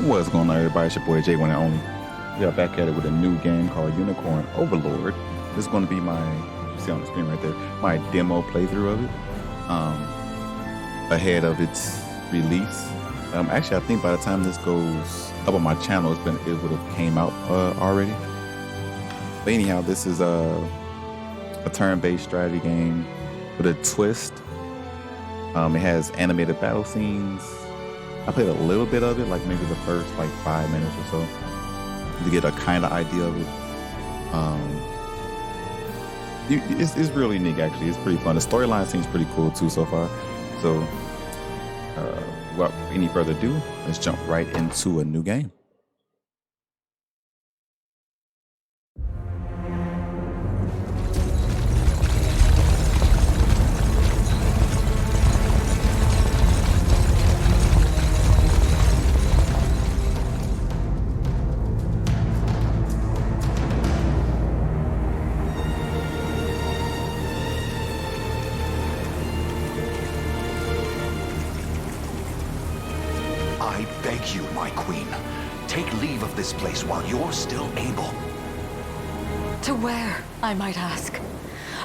What's going on, everybody? It's your boy J1 and only. We are back at it with a new game called Unicorn Overlord. This is going to be my, you see on the screen right there, my demo playthrough of it, ahead of its release. Actually, I think by the time this goes up on my channel, it would have came out already. But anyhow, this is a turn-based strategy game with a twist. It has animated battle scenes. I played a little bit of it, like maybe the first 5 minutes or so, to get a kind of idea of it. It's really unique, actually. It's pretty fun. The storyline seems pretty cool too so far. So, without any further ado, let's jump right into a new game. I beg you, my queen, take leave of this place while you're still able. To where, I might ask?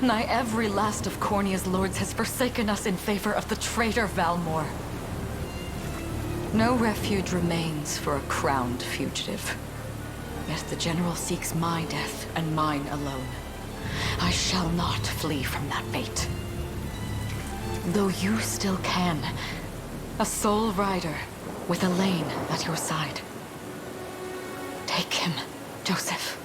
Nigh every last of Cornia's lords has forsaken us in favor of the traitor Valmor. No refuge remains for a crowned fugitive. Yet the general seeks my death and mine alone. I shall not flee from that fate. Though you still can, a sole rider with Elaine at your side. Take him, Joseph.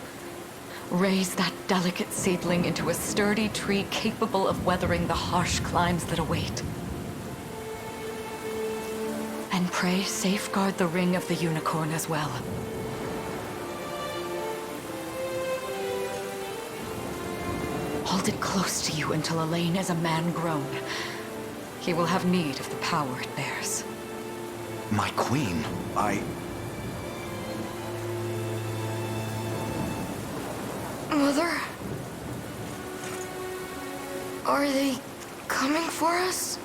Raise that delicate seedling into a sturdy tree capable of weathering the harsh climes that await. And pray safeguard the ring of the unicorn as well. Hold it close to you until Elaine is a man grown. He will have need of the power it bears. My queen, Mother? Are they coming for us?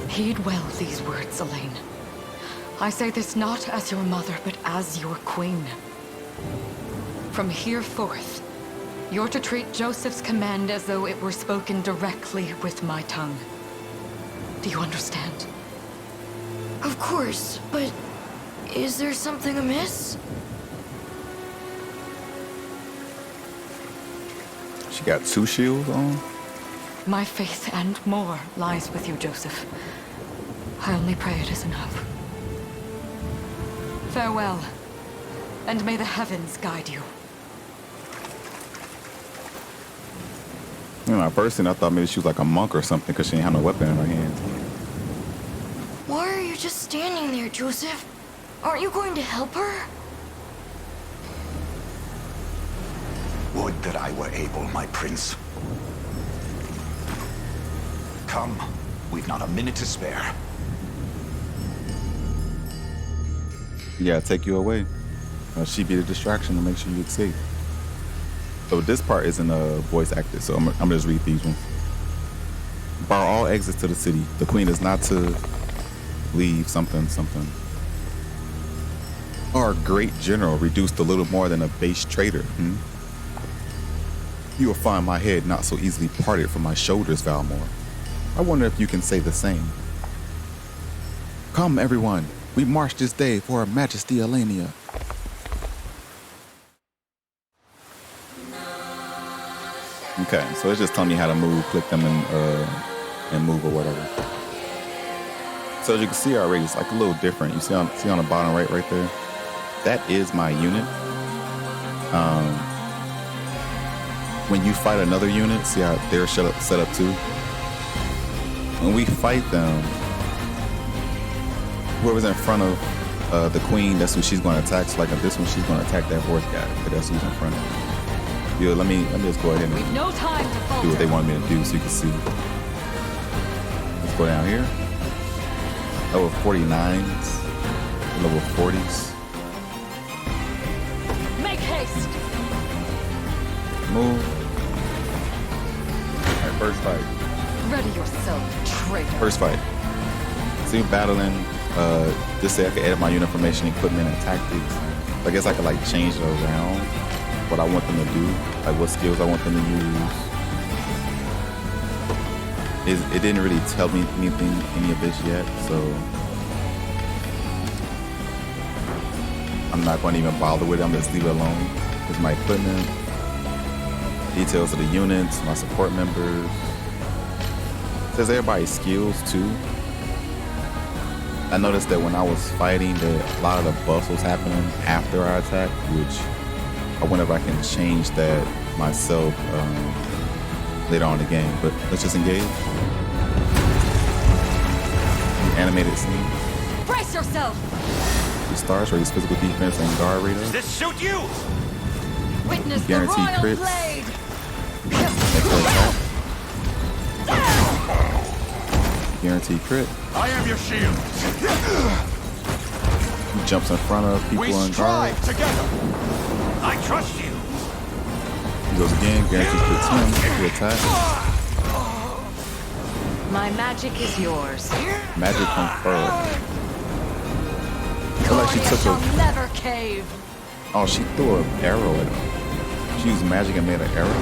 Heed well these words, Elaine. I say this not as your mother, but as your queen. From here forth, you're to treat Joseph's command as though it were spoken directly with my tongue. Do you understand? Of course, but is there something amiss? She got 2 shields on. My faith and more lies with you, Joseph. I only pray it is enough. Farewell, and may the heavens guide you. You know, first thing I thought maybe she was like a monk or something because she didn't have no weapon in her hand. Why are you just standing there, Joseph? Aren't you going to help her? would that I were able, my prince. Come, we've not a minute to spare. Yeah, take you away. She be the distraction to make sure you escape. So this part isn't voice acted, so I'm gonna just read these ones. Bar all exits to the city. The queen is not to leave something. Our great general reduced a little more than a base traitor. You will find my head not so easily parted from my shoulders, Valmor. I wonder if you can say the same. Come, everyone. We march this day for Her Majesty Elenia. Okay, so it's just telling me how to move, click them and move or whatever. So as you can see already, it's like a little different. You see on the bottom right there? That is my unit. When you fight another unit, see how they're set up too? When we fight them, whoever's in front of the queen, that's who she's going to attack. So like this one, she's going to attack that horse guy. But that's who's in front of her. Yo, let me just go ahead and We've no time to do what they want me to do so you can see. Let's go down here. Level 49s, level 40s. make haste. Move. Alright, first fight. Ready yourself, traitor. First fight. See, battling. Just say I could edit my unit formation, equipment, and tactics. I guess I could like change it around what I want them to do, like what skills I want them to use. It didn't really tell me anything, any of this yet, so I'm not going to even bother with it. I'm just leave it alone. Here's my equipment, details of the units, my support members. It says everybody's skills too. I noticed that when I was fighting, that a lot of the buffs was happening after I attacked, which I wonder if I can change that myself later on in the game. But let's just engage. Animated scene. Brace yourself! 2 stars, raise physical defense and guard radar. Does this suit you? Witness the Guaranteed royal crits. blade! Guaranteed crit. I am your shield. He jumps in front of people We on guard. strive together. I trust you. He goes again, guaranteed crits him. He attack. My magic is yours. Magic conferred. I feel like she took shall a. never cave. Oh, she threw an arrow at him. She used magic and made an arrow.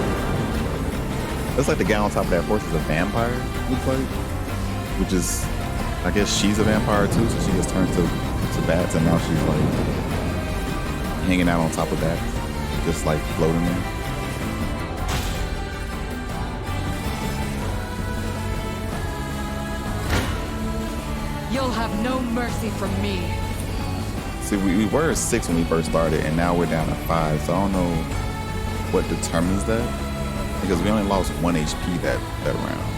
Looks like the guy on top of that horse is a vampire, looks like. Which is, I guess she's a vampire too, so she just turned to bats and now she's like hanging out on top of that, just like floating there. You'll have no mercy from me. See, we were 6 when we first started, and now we're down to 5. So I don't know what determines that, because we only lost 1 HP that round.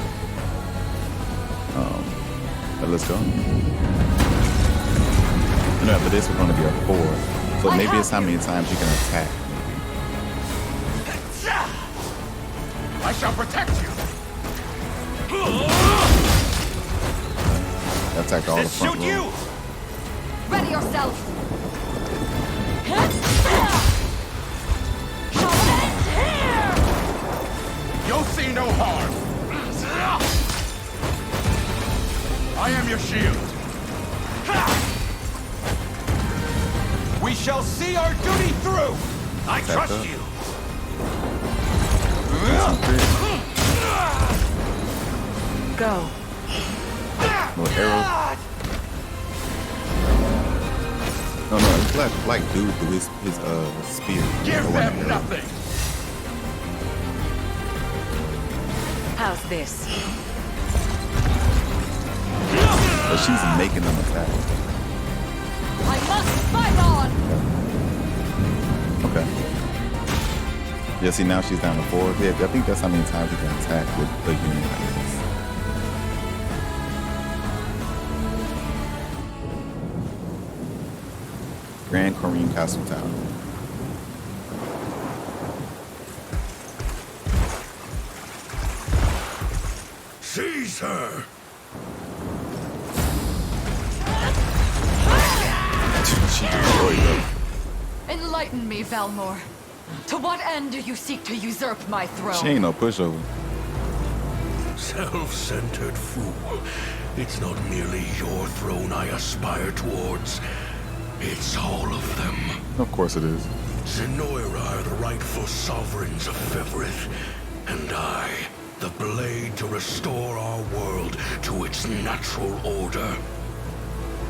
But let's go. And after this, we're going to be a 4. So maybe it's how many times you can attack. I shall protect you. Attack all the Does this front suit you? row. Ready yourself. You'll see no harm. I am your shield. We shall see our duty through. I trust up. you. Go. Little arrow. No, it's black dude through his spear. Give Or one them arrow. nothing. How's this? But she's making them attack. I must fight on! Okay. Yeah, see, now she's down to 4. Yeah, I think that's how many times you can attack with a unit like this. Grand Korean Castle Tower. Seize her. She destroyed them. Enlighten me, Valmor. To what end do you seek to usurp my throne? She ain't no pushover. Self-centered fool. It's not merely your throne I aspire towards. It's all of them. Of course it is. Zenoira are the rightful sovereigns of Fevrith, and I, the blade to restore our world to its natural order.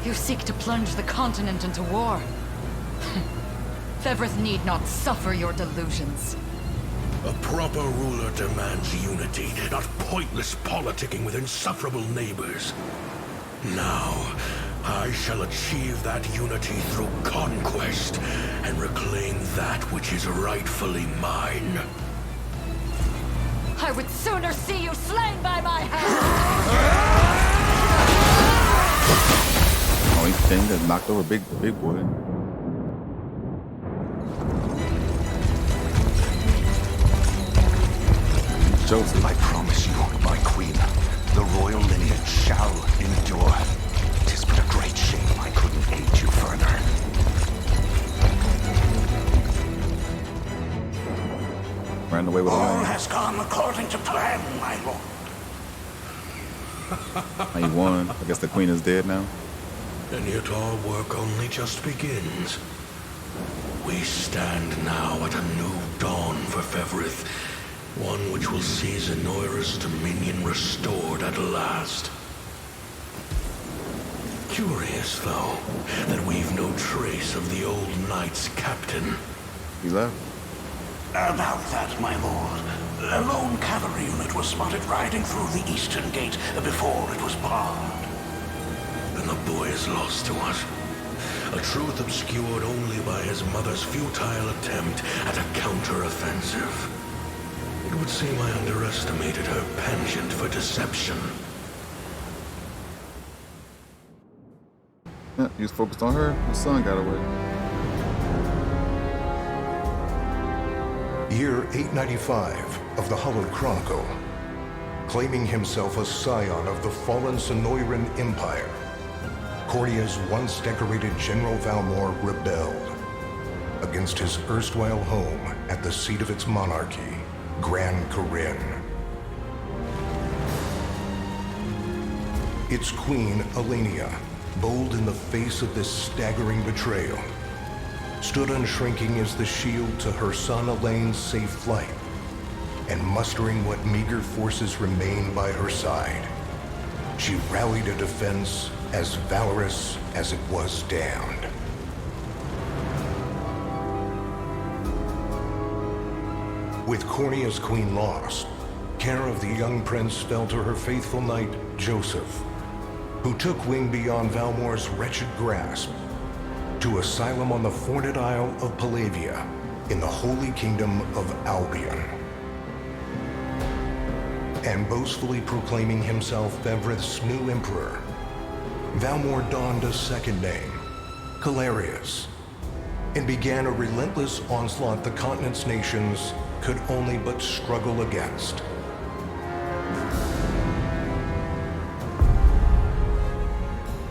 You seek to plunge the continent into war. Fevrith need not suffer your delusions. A proper ruler demands unity, not pointless politicking with insufferable neighbors. Now, I shall achieve that unity through conquest and reclaim that which is rightfully mine. I would sooner see you slain by my hand! Oh, he pinned and knocked over big boy. Joseph. I promise you, my queen, the royal lineage shall endure. 'Tis but a great shame I couldn't aid you further. Ran away with a All lion. has gone according to plan, my lord. He won. I guess the queen is dead now. And yet our work only just begins. We stand now at a new dawn for Fevrith, one which will see Zenoira's dominion restored at last. Curious, though, that we've no trace of the old knight's captain. He left. About that, my lord. A lone cavalry unit was spotted riding through the eastern gate before it was barred. And the boy is lost to us. A truth obscured only by his mother's futile attempt at a counter-offensive. It would seem I underestimated her penchant for deception. Yeah, he was focused on her. His son got away. Year 895 of the Hallowed Chronicle. Claiming himself a scion of the fallen Sonoran Empire, Cornia's once decorated General Valmor rebelled against his erstwhile home at the seat of its monarchy, Gran Corinne. Its queen, Elenia, bold in the face of this staggering betrayal, stood unshrinking as the shield to her son Elaine's safe flight, and mustering what meager forces remained by her side, she rallied a defense as valorous as it was damned. With Cornia's queen lost, care of the young prince fell to her faithful knight, Joseph, who took wing beyond Valmor's wretched grasp to asylum on the Forned Isle of Palavia in the Holy Kingdom of Albion. And boastfully proclaiming himself Fevrith's new emperor, Valmor donned a second name, Calarius, and began a relentless onslaught the continent's nations could only but struggle against.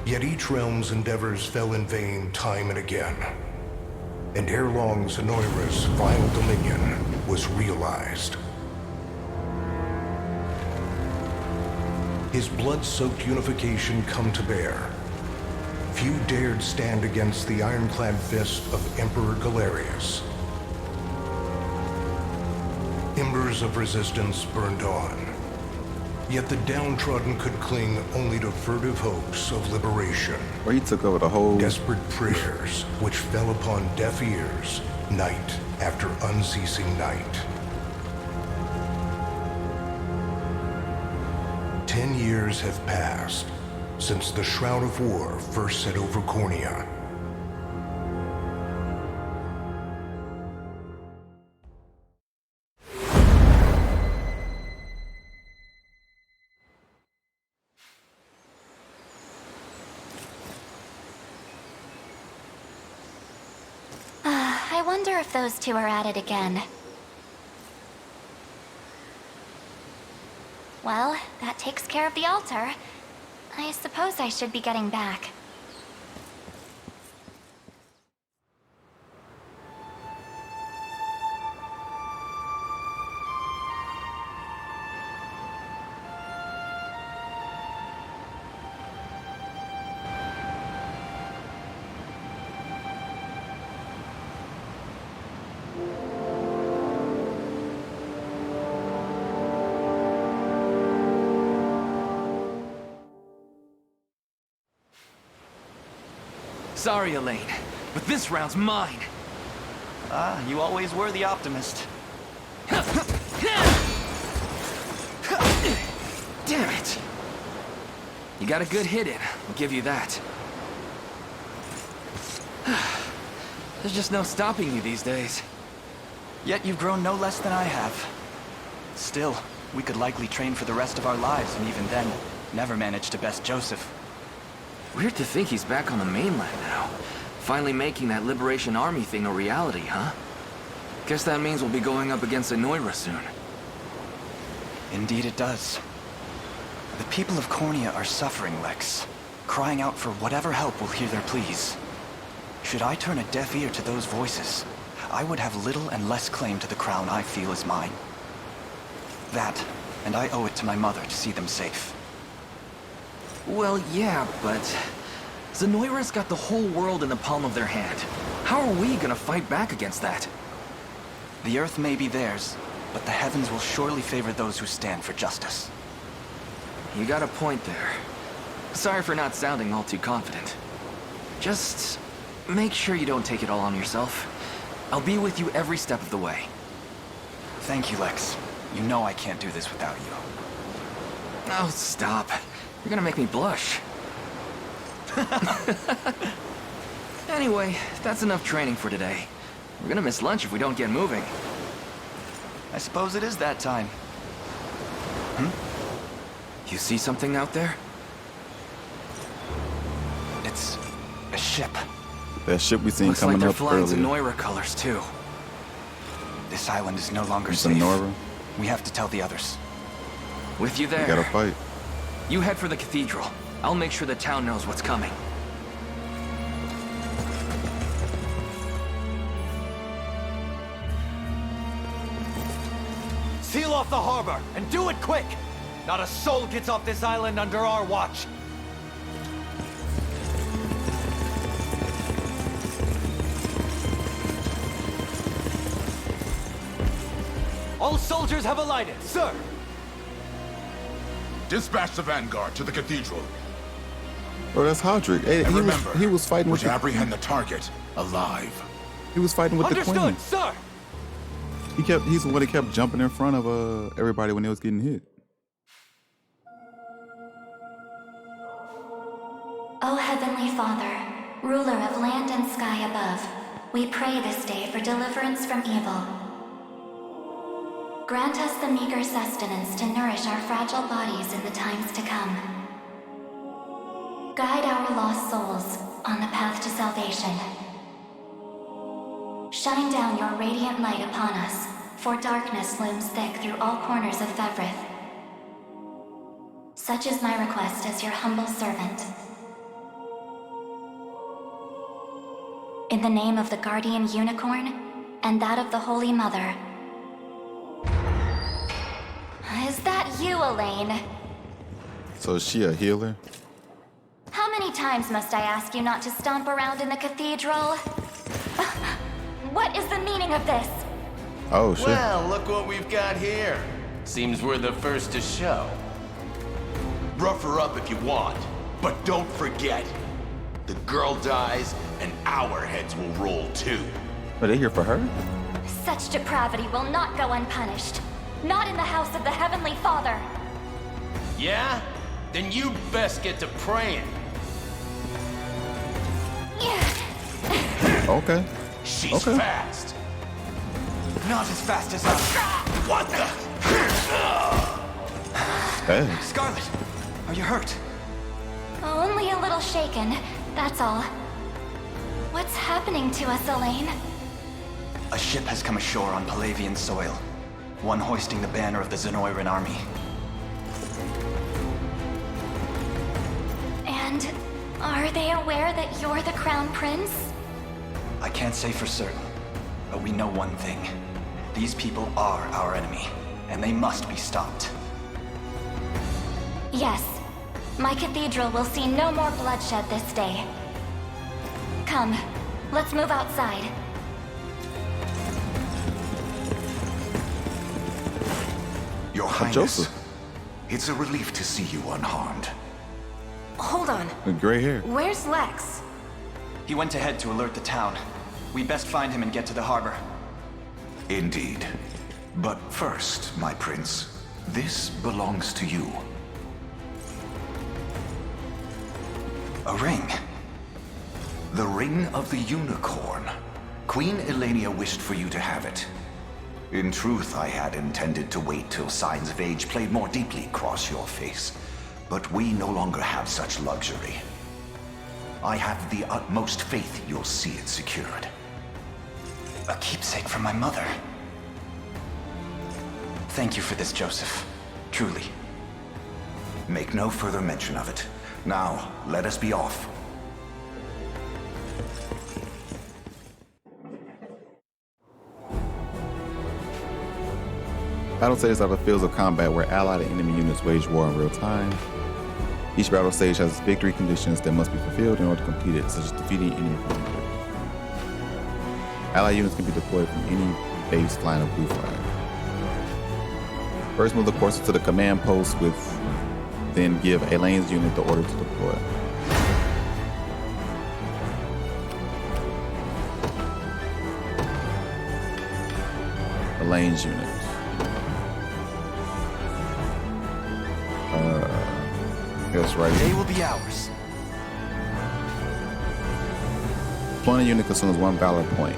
Yet each realm's endeavors fell in vain time and again, and ere long Zenoira's vile dominion was realized. His blood-soaked unification come to bear, few dared stand against the ironclad fist of Emperor Galerius. Embers of resistance burned on, yet the downtrodden could cling only to furtive hopes of liberation. Where he took over the whole... Desperate prayers which fell upon deaf ears, night after unceasing night. 10 years have passed since the Shroud of War first set over Cornia. I wonder if those two are at it again. Well, that takes care of the altar. I suppose I should be getting back. Sorry, Elaine, but this round's mine. Ah, you always were the optimist. Damn it! You got a good hit in, I'll give you that. There's just no stopping you these days. Yet you've grown no less than I have. Still, we could likely train for the rest of our lives, and even then, never manage to best Joseph. Weird to think he's back on the mainland now. Finally making that Liberation Army thing a reality, huh? Guess that means we'll be going up against Zenoira soon. Indeed it does. The people of Cornia are suffering, Lex, crying out for whatever help will hear their pleas. Should I turn a deaf ear to those voices, I would have little and less claim to the crown I feel is mine. That, and I owe it to my mother to see them safe. Well, yeah, but Zenoira's got the whole world in the palm of their hand. How are we gonna fight back against that? The Earth may be theirs, but the heavens will surely favor those who stand for justice. You got a point there. Sorry for not sounding all too confident. Just make sure you don't take it all on yourself. I'll be with you every step of the way. Thank you, Lex. You know I can't do this without you. Oh, stop. You're gonna make me blush. Anyway, that's enough training for today. We're gonna miss lunch if we don't get moving. I suppose it is that time. You see something out there? It's a ship. That ship we seen Looks like coming they're up flying earlier. Zenoira colors too. This island is no longer safe. Zenora, We have to tell the others. With you we there. gotta fight. You head for the cathedral. I'll make sure the town knows what's coming. Seal off the harbor, and do it quick! Not a soul gets off this island under our watch. All soldiers have alighted, sir! Dispatch the vanguard to the cathedral. Bro, that's Hodrick. Hey, And remember, he was fighting we're with to the, apprehend the target alive. he was fighting with the Understood, queen. sir! He's the one that kept jumping in front of everybody when they was getting hit. O Heavenly Father, ruler of land and sky above, we pray this day for deliverance from evil. Grant us the meager sustenance to nourish our fragile bodies in the times to come. Guide our lost souls on the path to salvation. Shine down your radiant light upon us, for darkness looms thick through all corners of Fevrith. Such is my request as your humble servant. In the name of the Guardian Unicorn, and that of the Holy Mother. Is that you, Elaine? So is she a healer? How many times must I ask you not to stomp around in the cathedral? What is the meaning of this? Oh shit. Well, look what we've got here. Seems we're the first to show. Rough her up if you want, but don't forget, the girl dies and our heads will roll too. Are they here for her? Such depravity will not go unpunished. Not in the house of the Heavenly Father. Yeah? Then you'd best get to praying. Okay. She's Okay. fast. Not as fast as us. What the? Hey. Scarlet, are you hurt? Only a little shaken, that's all. What's happening to us, Elaine? A ship has come ashore on Palavian soil. One hoisting the banner of the Zenoiran army. And are they aware that you're the Crown Prince? I can't say for certain, but we know one thing. These people are our enemy, and they must be stopped. Yes. My cathedral will see no more bloodshed this day. Come, let's move outside. Your Highness, Joseph. it's a relief to see you unharmed. Hold on. With gray hair. Where's Lex? He went ahead to alert the town. We best find him and get to the harbor. Indeed. But first, my prince, this belongs to you. A ring. The Ring of the Unicorn. Queen Elenia wished for you to have it. In truth, I had intended to wait till signs of age played more deeply across your face. But we no longer have such luxury. I have the utmost faith you'll see it secured. A keepsake from my mother. Thank you for this, Joseph. Truly. Make no further mention of it. Now, let us be off. Battle stages are the fields of combat where allied and enemy units wage war in real time. Each battle stage has victory conditions that must be fulfilled in order to complete it, such as defeating enemy commander. Allied units can be deployed from any base flying a blue flag. First, move the courser to the command post then give Elaine's unit the order to deploy. Elaine's unit. Feels right. They will be ours. Deploying a unit consumes 1 valor point.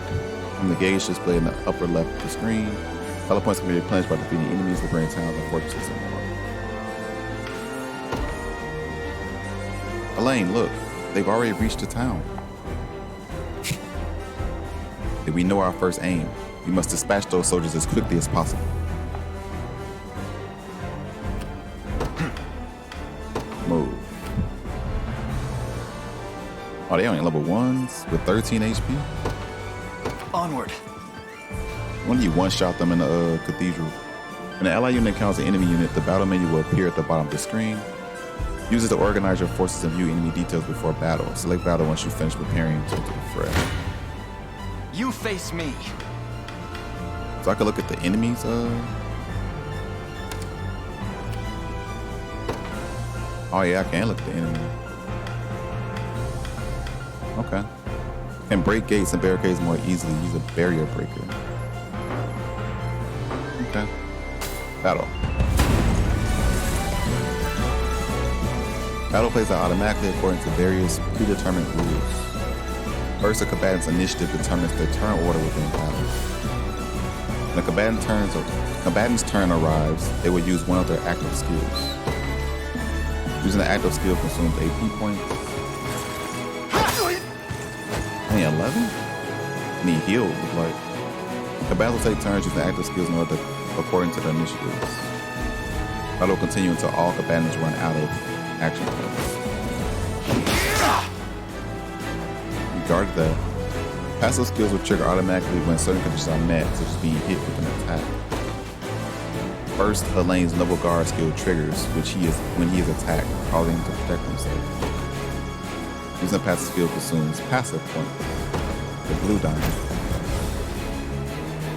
From the gauge displayed in the upper left of the screen, valor points can be replenished by defeating enemies, liberating towns, and fortresses and more. Elaine, look, they've already reached the town. We know our first aim. We must dispatch those soldiers as quickly as possible. Move. Oh, they only level 1s with 13 HP? Onward. When you one-shot them in the cathedral. When an ally unit encounters an enemy unit, the battle menu will appear at the bottom of the screen. Use it to organize your forces and view enemy details before battle. Select battle once you finish preparing to enter the fray. You face me. So I can look at the enemies. Oh yeah, I can look at the enemy. Okay. Can break gates and barricades more easily. Use a barrier breaker. Okay. Battle. Battle plays out automatically according to various predetermined rules. First, a combatant's initiative determines their turn order within battle. When a combatant's turn arrives, they will use one of their active skills. Using the active skill consumes AP points. Only 11? And he healed, like. Combatants will take turns using active skills in order according to their initiatives. Battle will continue until all combatants run out of action points. You guarded that. Passive skills will trigger automatically when certain conditions are met, such as being hit with an attack. First, Elaine's Noble Guard skill triggers, when he is attacked, causing him to protect himself. Using a passive skill consumes passive points, the blue diamond.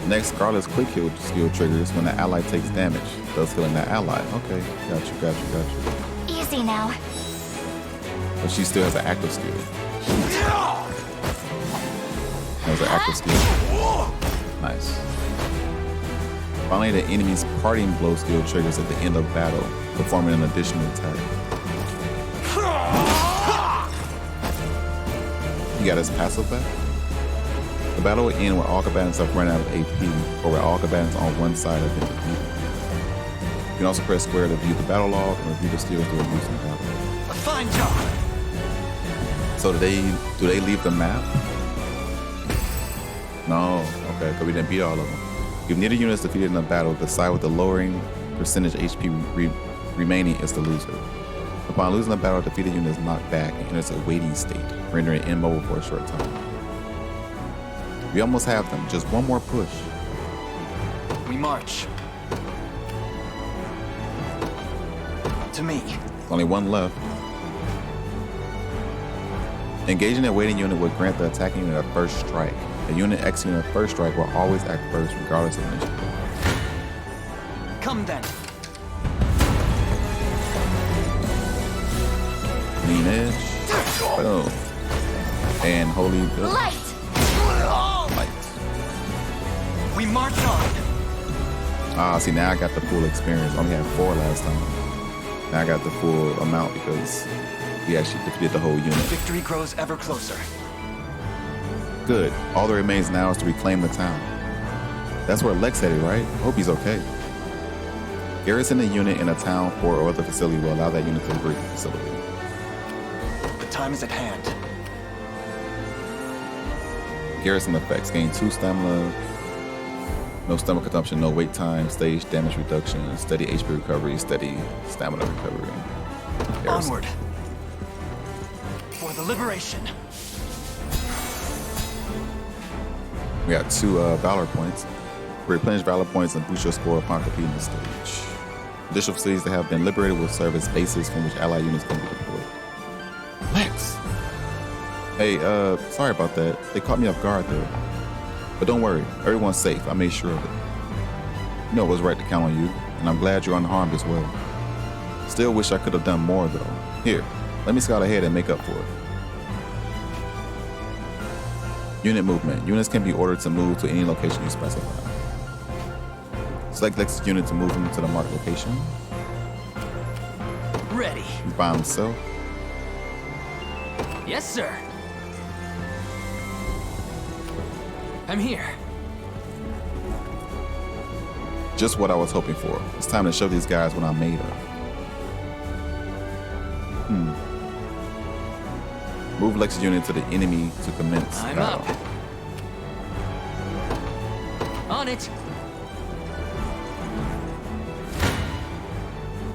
Next, Scarlet's quick heal skill triggers when the ally takes damage, thus healing that ally. Okay, got you. Easy now. But she still has an active skill. Has an active skill. Nice. Finally, the enemy's parting blow skill triggers at the end of battle, performing an additional attack. He got his passive back. The battle will end when all combatants have run out of AP, or when all combatants on one side have been defeated. You can also press square to view the battle log and review the skills during use in battle. A fine job. So do they leave the map? No, okay, because we didn't beat all of them. If neither unit is defeated in a battle, the side with the lowering percentage HP remaining is the loser. Upon losing the battle, the defeated unit is knocked back and enters a waiting state, rendering it immobile for a short time. We almost have them, just one more push. We march. To me. Only one left. Engaging a waiting unit will grant the attacking unit a first strike. A unit executing a first strike will always act first, regardless of initiative. Come then. Lean edge. Boom. And holy Light! light. We march on. Ah, see, now I got the full experience. I only had 4 last time. Now I got the full amount because he actually defeated the whole unit. Victory grows ever closer. Good. All that remains now is to reclaim the town. That's where Lex headed, right? Hope he's okay. Garrison a unit in a town, fort, or other facility will allow that unit to liberate the facility. The time is at hand. Garrison effects. Gain 2 stamina. No stamina consumption, no wait time, stage damage reduction, steady HP recovery, steady stamina recovery. Garrison. Onward. For the liberation. We got 2 Valor points. Replenish valor points and boost your score upon completing the stage. Additional facilities that have been liberated will serve as bases from which allied units can be deployed. Lex! Hey, sorry about that. They caught me off guard there. But don't worry, everyone's safe. I made sure of it. You know it was right to count on you, and I'm glad you're unharmed as well. Still wish I could have done more though. Here, let me scout ahead and make up for it. Unit movement. Units can be ordered to move to any location you specify. Select Lex's unit to move him to the marked location. Ready. He's by himself. Yes, sir. I'm here. Just what I was hoping for. It's time to show these guys what I'm made of. Move Lex's unit to the enemy to commence I'm battle. up. On it.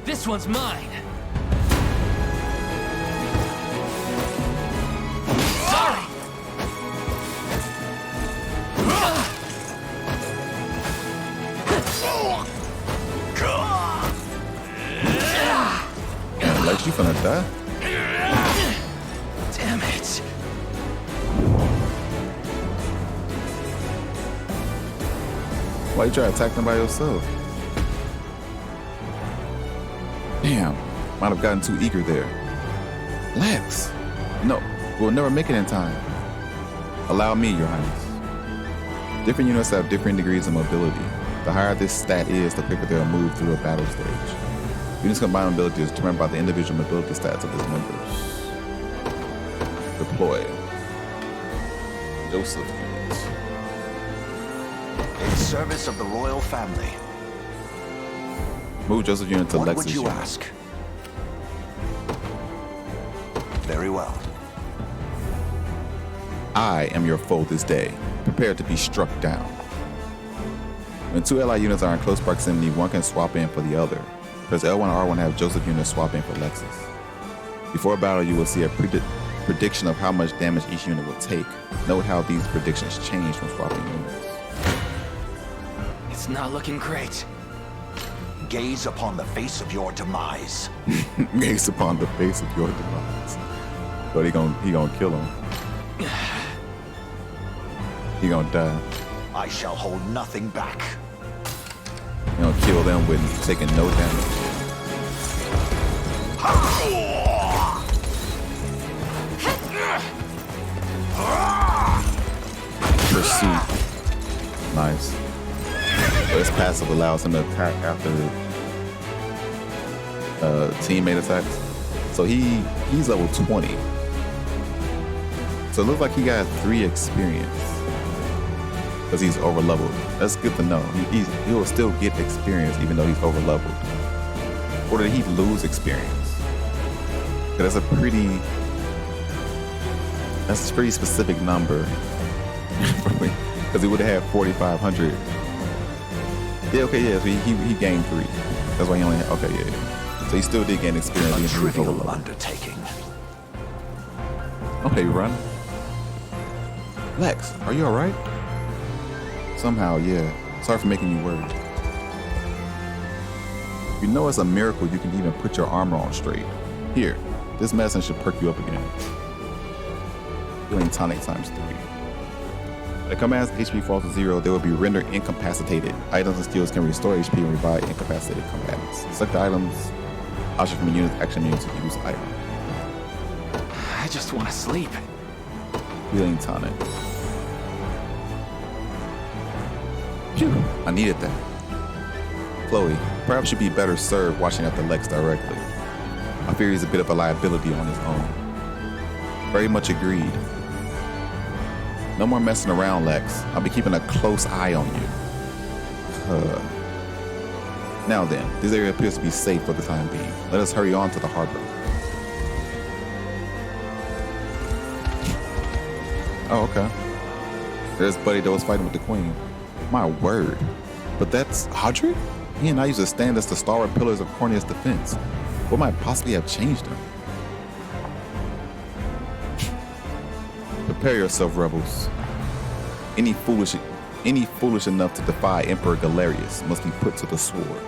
This one's mine. Sorry. Lex, you finna die? Damn it. Why you try to attack them by yourself? Damn, might have gotten too eager there. Lex! No, we'll never make it in time. Allow me, Your Highness. Different units have different degrees of mobility. The higher this stat is, the quicker they'll move through a battle stage. Units' combined mobility is determined by the individual mobility stats of its members. Deploy. Joseph units. In service of the royal family. Move Joseph unit to What Lex's would you unit. ask? Very well. I am your foe this day, prepared to be struck down. When two allied units are in close proximity, one can swap in for the other. Press L1 or R1 to have Joseph units swap in for Lexus. Before battle, you will see a prediction of how much damage each unit will take. Note how these predictions change from swapping units. It's not looking great. Gaze upon the face of your demise. Gaze upon the face of your demise. But he gonna kill him. He gonna die. I shall hold nothing back. He gonna kill them with taking no damage. Pursuit. Nice. So his passive allows him to attack after teammate attacks. So he's level 20. So it looks like he got 3 experience. Because he's over leveled. That's good to know. He will still get experience even though he's over leveled. Or did he lose experience? That's a pretty specific number. Because he would have had 4,500. Yeah, okay, yeah. So he gained 3. That's why he only had, okay, yeah. So he still did gain experience. A Even though he was over trivial leveled. undertaking. Okay, run. Lex, are you alright? Somehow, yeah. Sorry for making you worried. You know it's a miracle you can even put your armor on straight. Here, this medicine should perk you up again. Healing tonic times 3. The command's HP falls to 0, they will be rendered incapacitated. Items and skills can restore HP and revive incapacitated combatants. Select the items option from a unit's action menu to use item. I just want to sleep. Healing tonic. Phew, I needed that. Chloe, perhaps you'd be better served watching after Lex directly. I fear he's a bit of a liability on his own. Very much agreed. No more messing around, Lex. I'll be keeping a close eye on you. Now then, this area appears to be safe for the time being. Let us hurry on to the harbor. Oh, okay. There's Buddy that was fighting with the Queen. My word. But that's Audrey? He and I used to stand as the stalwart pillars of Cornea's defense. What might possibly have changed him? Prepare yourself, rebels. Any foolish Any foolish enough to defy Emperor Galerius must be put to the sword.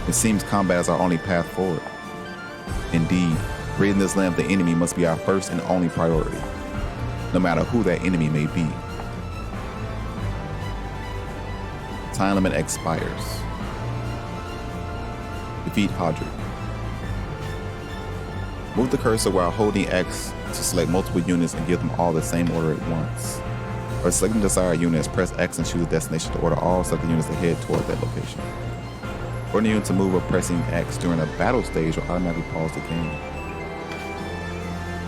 It seems combat is our only path forward. Indeed, ridding this land of the enemy must be our first and only priority, no matter who that enemy may be. Time limit expires. Defeat Hodrick. Move the cursor while holding X to select multiple units and give them all the same order at once. Or selecting desired units, press X and choose a destination to order all selected units to head toward that location. Ordering a unit to move or pressing X during a battle stage will automatically pause the game.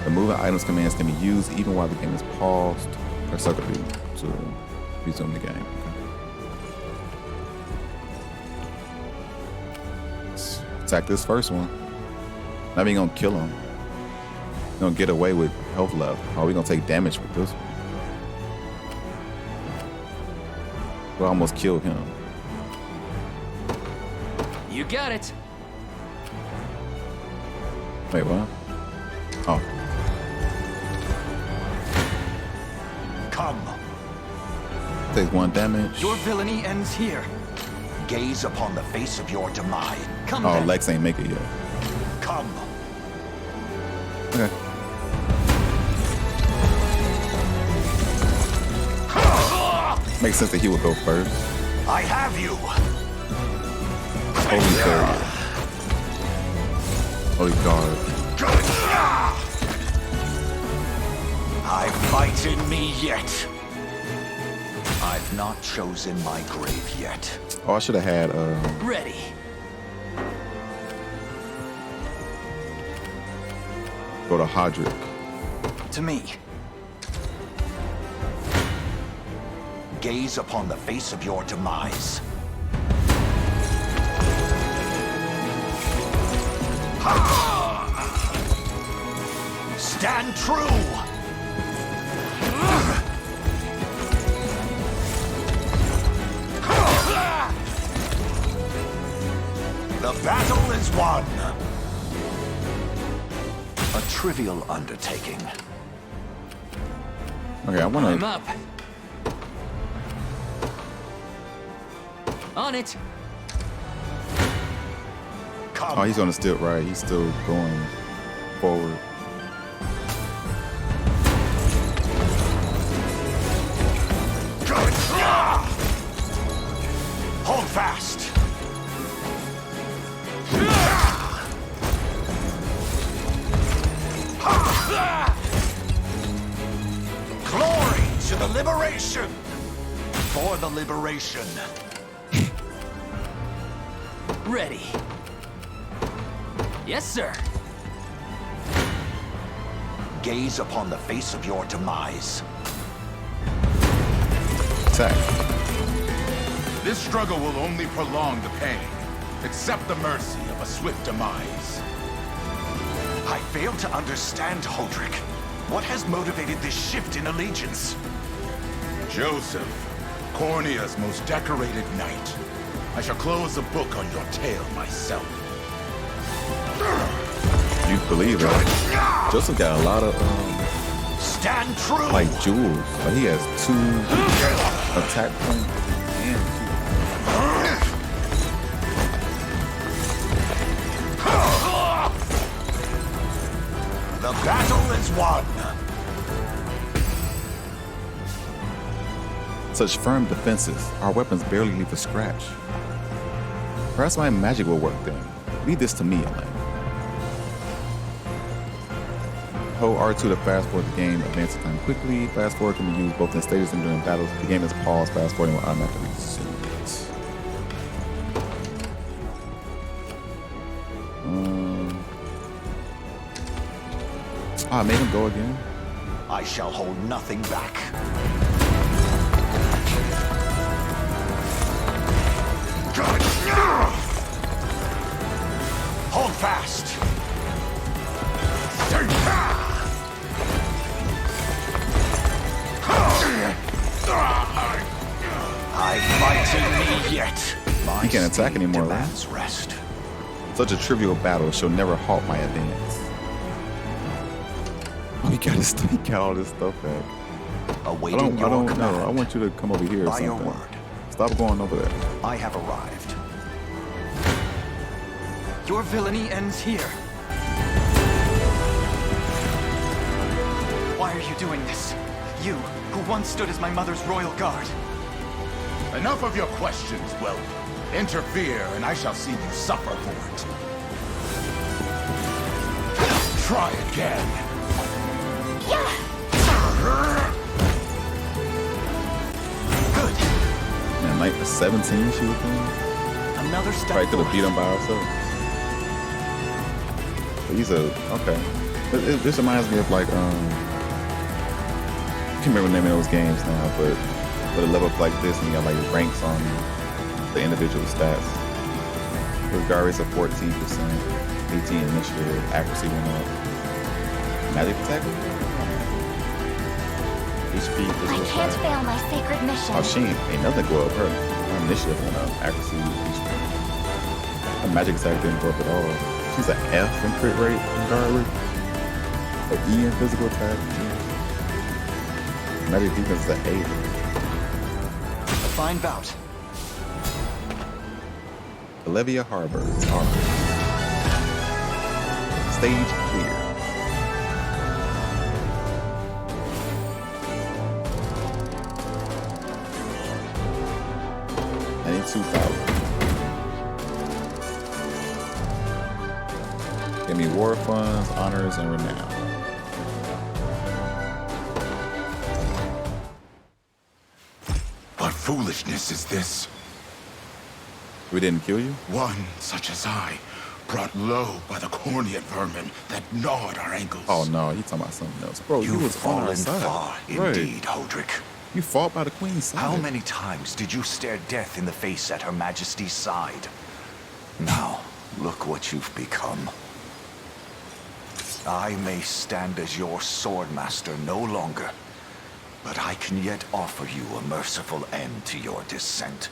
The moving items commands can be used even while the game is paused. Press circle to resume the game. Okay. Let's attack this first one. Not even gonna kill him. Gonna get away with health left. Oh, we gonna take damage with this one. We almost killed him. You got it. Wait, what? Oh. Come. Takes 1 damage. Your villainy ends here. Gaze upon the face of your demise. Come Oh, then. Lex ain't make it yet. Come. Okay. Makes sense that he would go first. I have you. Holy barrier. Holy guard. I fight in me yet. I've not chosen my grave yet. Oh, I should have had Ready. go to Hodrick. To me. Gaze upon the face of your demise. Stand true! The battle is won! A trivial undertaking. Okay, I I'm wanna up. On it. Come. oh, he's gonna still right, he's still going forward. Hold fast! Glory to the liberation! For the liberation. Ready. Yes, sir. Gaze upon the face of your demise. Attack. This struggle will only prolong the pain. Accept the mercy of a swift demise. I fail to understand, Hodrick. What has motivated this shift in allegiance? Joseph, Cornea's most decorated knight. I shall close the book on your tale myself. You believe that? Joseph got a lot of Stand true! like jewels. Like he has 2 attack points and 2. The battle is won! Such firm defenses, our weapons barely leave a scratch. Perhaps my magic will work then. Leave this to me, Elaine. Hold R2 to fast forward the game, advance the time quickly. Fast forward can be used both in stages and during battles. The game is paused, fast forwarding will automatically resume it. I made him go again. I shall hold nothing back. Hold fast! I fight in me yet. My He can't attack speed anymore, right? demands rest. Such a trivial battle shall never halt my advance. Oh, he got all this stuff back. awaiting your I don't command. know. I want you to come over here or By your something. word, Stop going over there. I have arrived. Your villainy ends here. Why are you doing this? You, who once stood as my mother's royal guard. Enough of your questions, Well. Interfere, and I shall see you suffer for it. Try again. Good. Man, like the 17 she was doing. Another step Probably could have forward. beat him by herself. But he's a okay. This reminds me of like I can't remember the name of those games now, but with a level up like this, and you got like ranks on the individual stats. His guard rates of 14%, 18 initiative, accuracy went up, magic attack. HP I physical can't attack. fail my sacred mission. Oh, she ain't nothing go up. Her initiative went up, accuracy, HP. Her magic attack didn't go up at all. She's an F in crit rate and guard rate. An E in physical attack. Magic defense is an 8. A fine bout. Olivia Harbor. Stage clear. I need 2,000. Give me war funds, honors, and renown. What foolishness is this? We didn't kill you? One such as I, brought low by the Cornean vermin that gnawed our ankles. Oh no, you talking about something else. Bro, you You've was on our fallen side. far Right. indeed, Hodrick. You fought by the Queen's side. How many times did you stare death in the face at Her Majesty's side? Now, look what you've become. I may stand as your swordmaster no longer, but I can yet offer you a merciful end to your descent.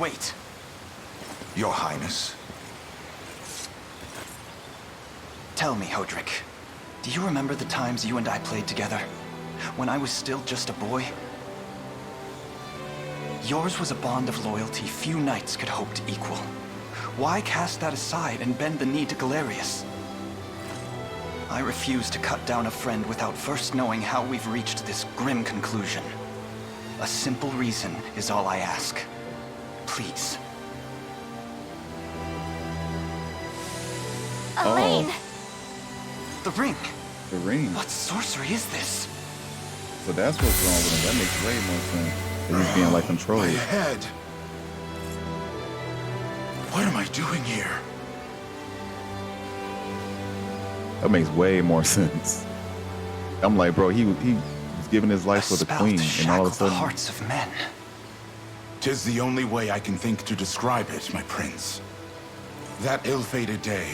Wait. Your Highness, Tell me, Hodrick. Do you remember the times you and I played together? When I was still just a boy? Yours was a bond of loyalty few knights could hope to equal. Why cast that aside and bend the knee to Galerius? I refuse to cut down a friend without first knowing how we've reached this grim conclusion. A simple reason is all I ask. Please. Elaine! The ring! The ring. What sorcery is this? So that's what's wrong with him. That makes way more sense. That he's being like My controlled. head. What am I doing here? That makes way more sense. I'm like, bro, he was giving his life for the spell Queen, to and all of a shackle the sudden, hearts of men. 'Tis the only way I can think to describe it, my prince. That ill-fated day,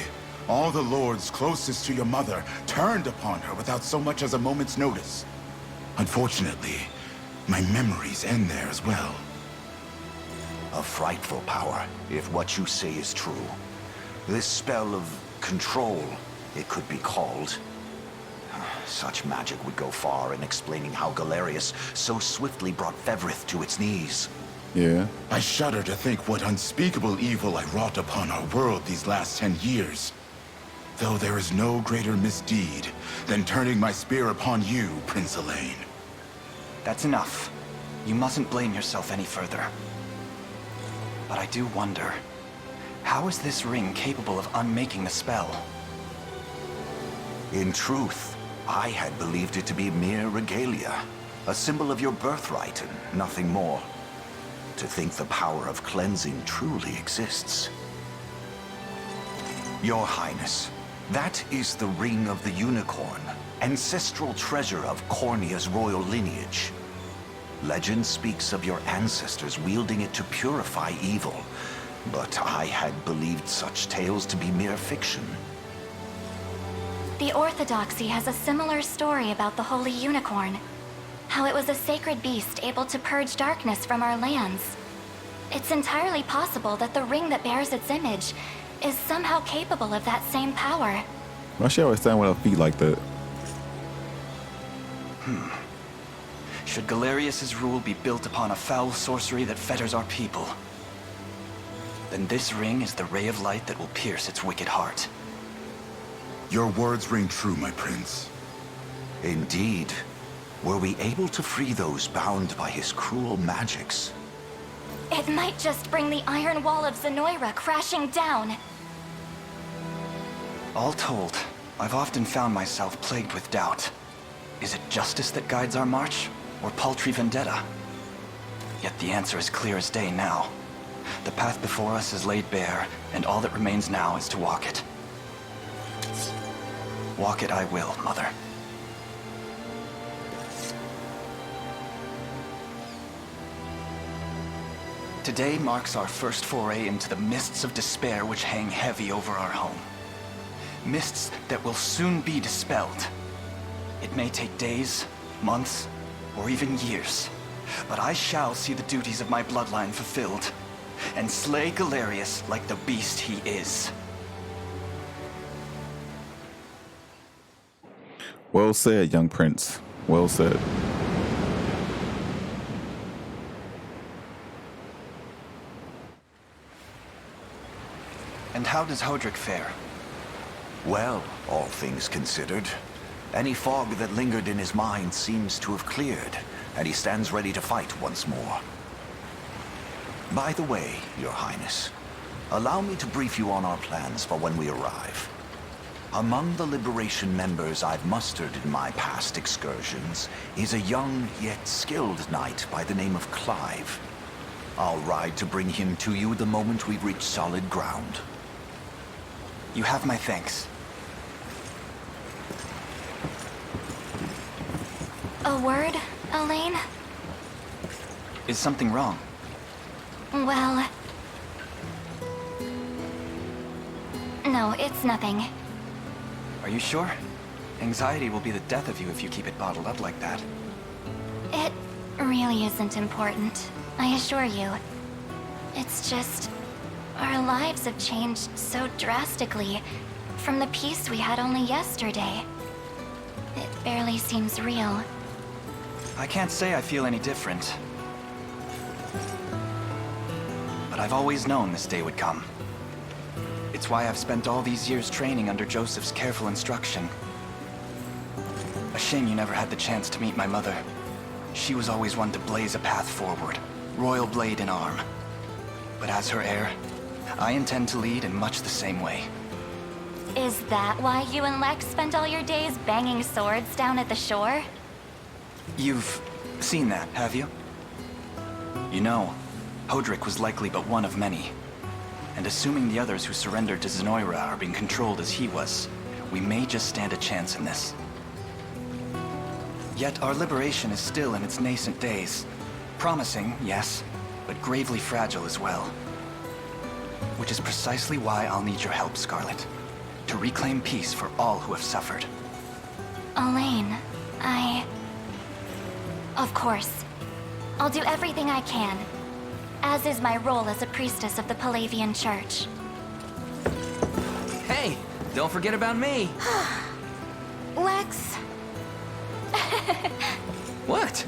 all the lords closest to your mother turned upon her without so much as a moment's notice. Unfortunately, my memories end there as well. a frightful power, if what you say is true. This spell of control, it could be called. Such magic would go far in explaining how Galerius so swiftly brought Fevrith to its knees. yeah. I shudder to think what unspeakable evil I wrought upon our world these last 10 years. Though there is no greater misdeed than turning my spear upon you, Prince Elaine. That's enough. You mustn't blame yourself any further. But I do wonder, how is this ring capable of unmaking the spell? In truth, I had believed it to be mere regalia, a symbol of your birthright and nothing more. To think the power of cleansing truly exists. Your Highness, that is the Ring of the Unicorn, ancestral treasure of Cornea's royal lineage. Legend speaks of your ancestors wielding it to purify evil, but I had believed such tales to be mere fiction. The Orthodoxy has a similar story about the Holy Unicorn. How it was a sacred beast able to purge darkness from our lands. It's entirely possible that the ring that bears its image is somehow capable of that same power. Why she always stand with her feet like that? Should Galerius' rule be built upon a foul sorcery that fetters our people, then this ring is the ray of light that will pierce its wicked heart. Your words ring true, my prince. Indeed. Were we able to free those bound by his cruel magics? It might just bring the iron wall of Zenoira crashing down. All told, I've often found myself plagued with doubt. Is it justice that guides our march, or paltry vendetta? Yet the answer is clear as day now. The path before us is laid bare, and all that remains now is to walk it. Walk it I will, Mother. Today marks our first foray into the mists of despair which hang heavy over our home. Mists that will soon be dispelled. It may take days, months, or even years, but I shall see the duties of my bloodline fulfilled, and slay Galerius like the beast he is. Well said, young prince. Well said. And how does Hodrick fare? Well, all things considered, any fog that lingered in his mind seems to have cleared, and he stands ready to fight once more. By the way, Your Highness, allow me to brief you on our plans for when we arrive. Among the Liberation members I've mustered in my past excursions is a young yet skilled knight by the name of Clive. I'll ride to bring him to you the moment we reach solid ground. You have my thanks. A word, Elaine? Is something wrong? Well... No, it's nothing. Are you sure? Anxiety will be the death of you if you keep it bottled up like that. It really isn't important, I assure you. It's just... our lives have changed so drastically from the peace we had only yesterday. It barely seems real. I can't say I feel any different. But I've always known this day would come. It's why I've spent all these years training under Joseph's careful instruction. A shame you never had the chance to meet my mother. She was always one to blaze a path forward, royal blade in arm. But as her heir, I intend to lead in much the same way. Is that why you and Lex spent all your days banging swords down at the shore? You've seen that, have you? You know, Hodrick was likely but one of many. And assuming the others who surrendered to Zenoira are being controlled as he was, we may just stand a chance in this. Yet our liberation is still in its nascent days. Promising, yes, but gravely fragile as well. Which is precisely why I'll need your help, Scarlet. To reclaim peace for all who have suffered. Elaine, Of course. I'll do everything I can. As is my role as a priestess of the Palavian Church. Hey, don't forget about me. Lex. What?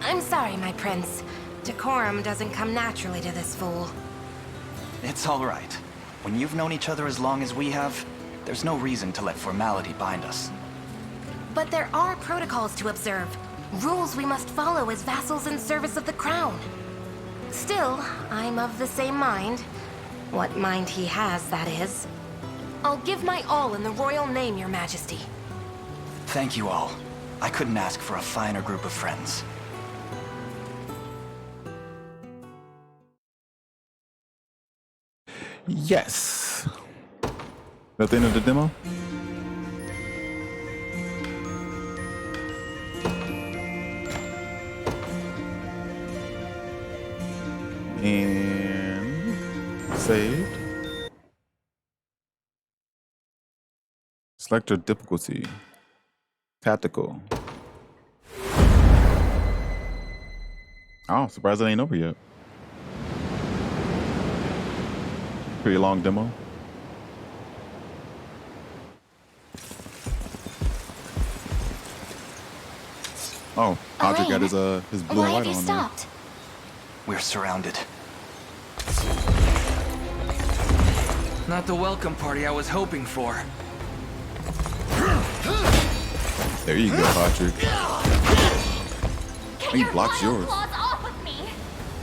I'm sorry, my prince. Decorum doesn't come naturally to this fool. It's all right. When you've known each other as long as we have, there's no reason to let formality bind us. But there are protocols to observe. Rules we must follow as vassals in service of the crown. Still, I'm of the same mind. What mind he has, that is. I'll give my all in the royal name, Your Majesty. Thank you all. I couldn't ask for a finer group of friends. Yes. At the end of the demo? And saved. Select your difficulty. Tactical. Oh, surprised it ain't over yet. Pretty long demo. Oh, Audrey got his blue and Why white have you on stopped? We're surrounded. Not the welcome party I was hoping for. There you go, Patrick. Get He your blocks vile yours. claws off of me!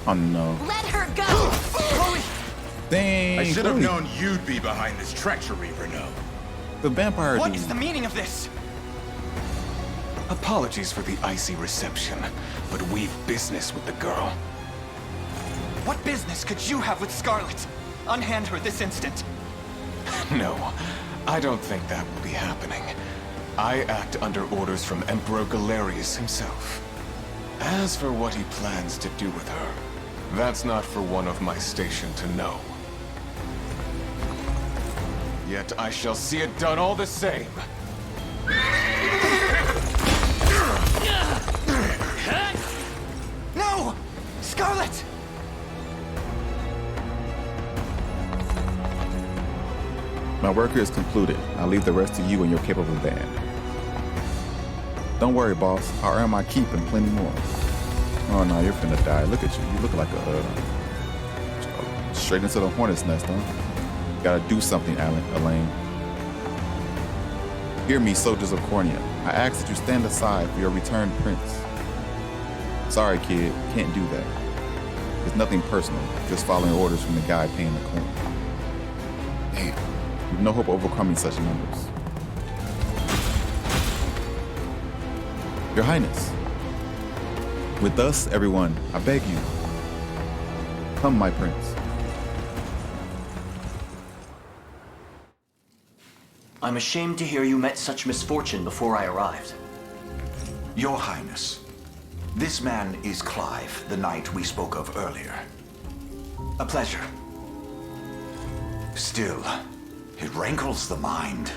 Oh no. Let her go! Chloe! Dang. I should have Chloe. known you'd be behind this treachery, Renault. The vampire What dude. is the meaning of this? Apologies for the icy reception, but we've business with the girl. What business could you have with Scarlet? Unhand her this instant. No, I don't think that will be happening. I act under orders from Emperor Galerius himself. As for what he plans to do with her, that's not for one of my station to know. Yet I shall see it done all the same. No! Scarlet! My work here is concluded. I'll leave the rest to you and your capable band. Don't worry, boss. I'll earn my keep and plenty more. Oh no, you're finna die. Look at you. You look like straight into the hornet's nest, huh? You gotta do something, Elaine. Hear me, soldiers of Cornea. I ask that you stand aside for your returned prince. Sorry, kid. Can't do that. It's nothing personal. Just following orders from the guy paying the coin. Damn. We've no hope of overcoming such numbers. Your Highness. With us, everyone, I beg you. Come, my prince. I'm ashamed to hear you met such misfortune before I arrived. Your Highness, this man is Clive, the knight we spoke of earlier. A pleasure. Still, it rankles the mind.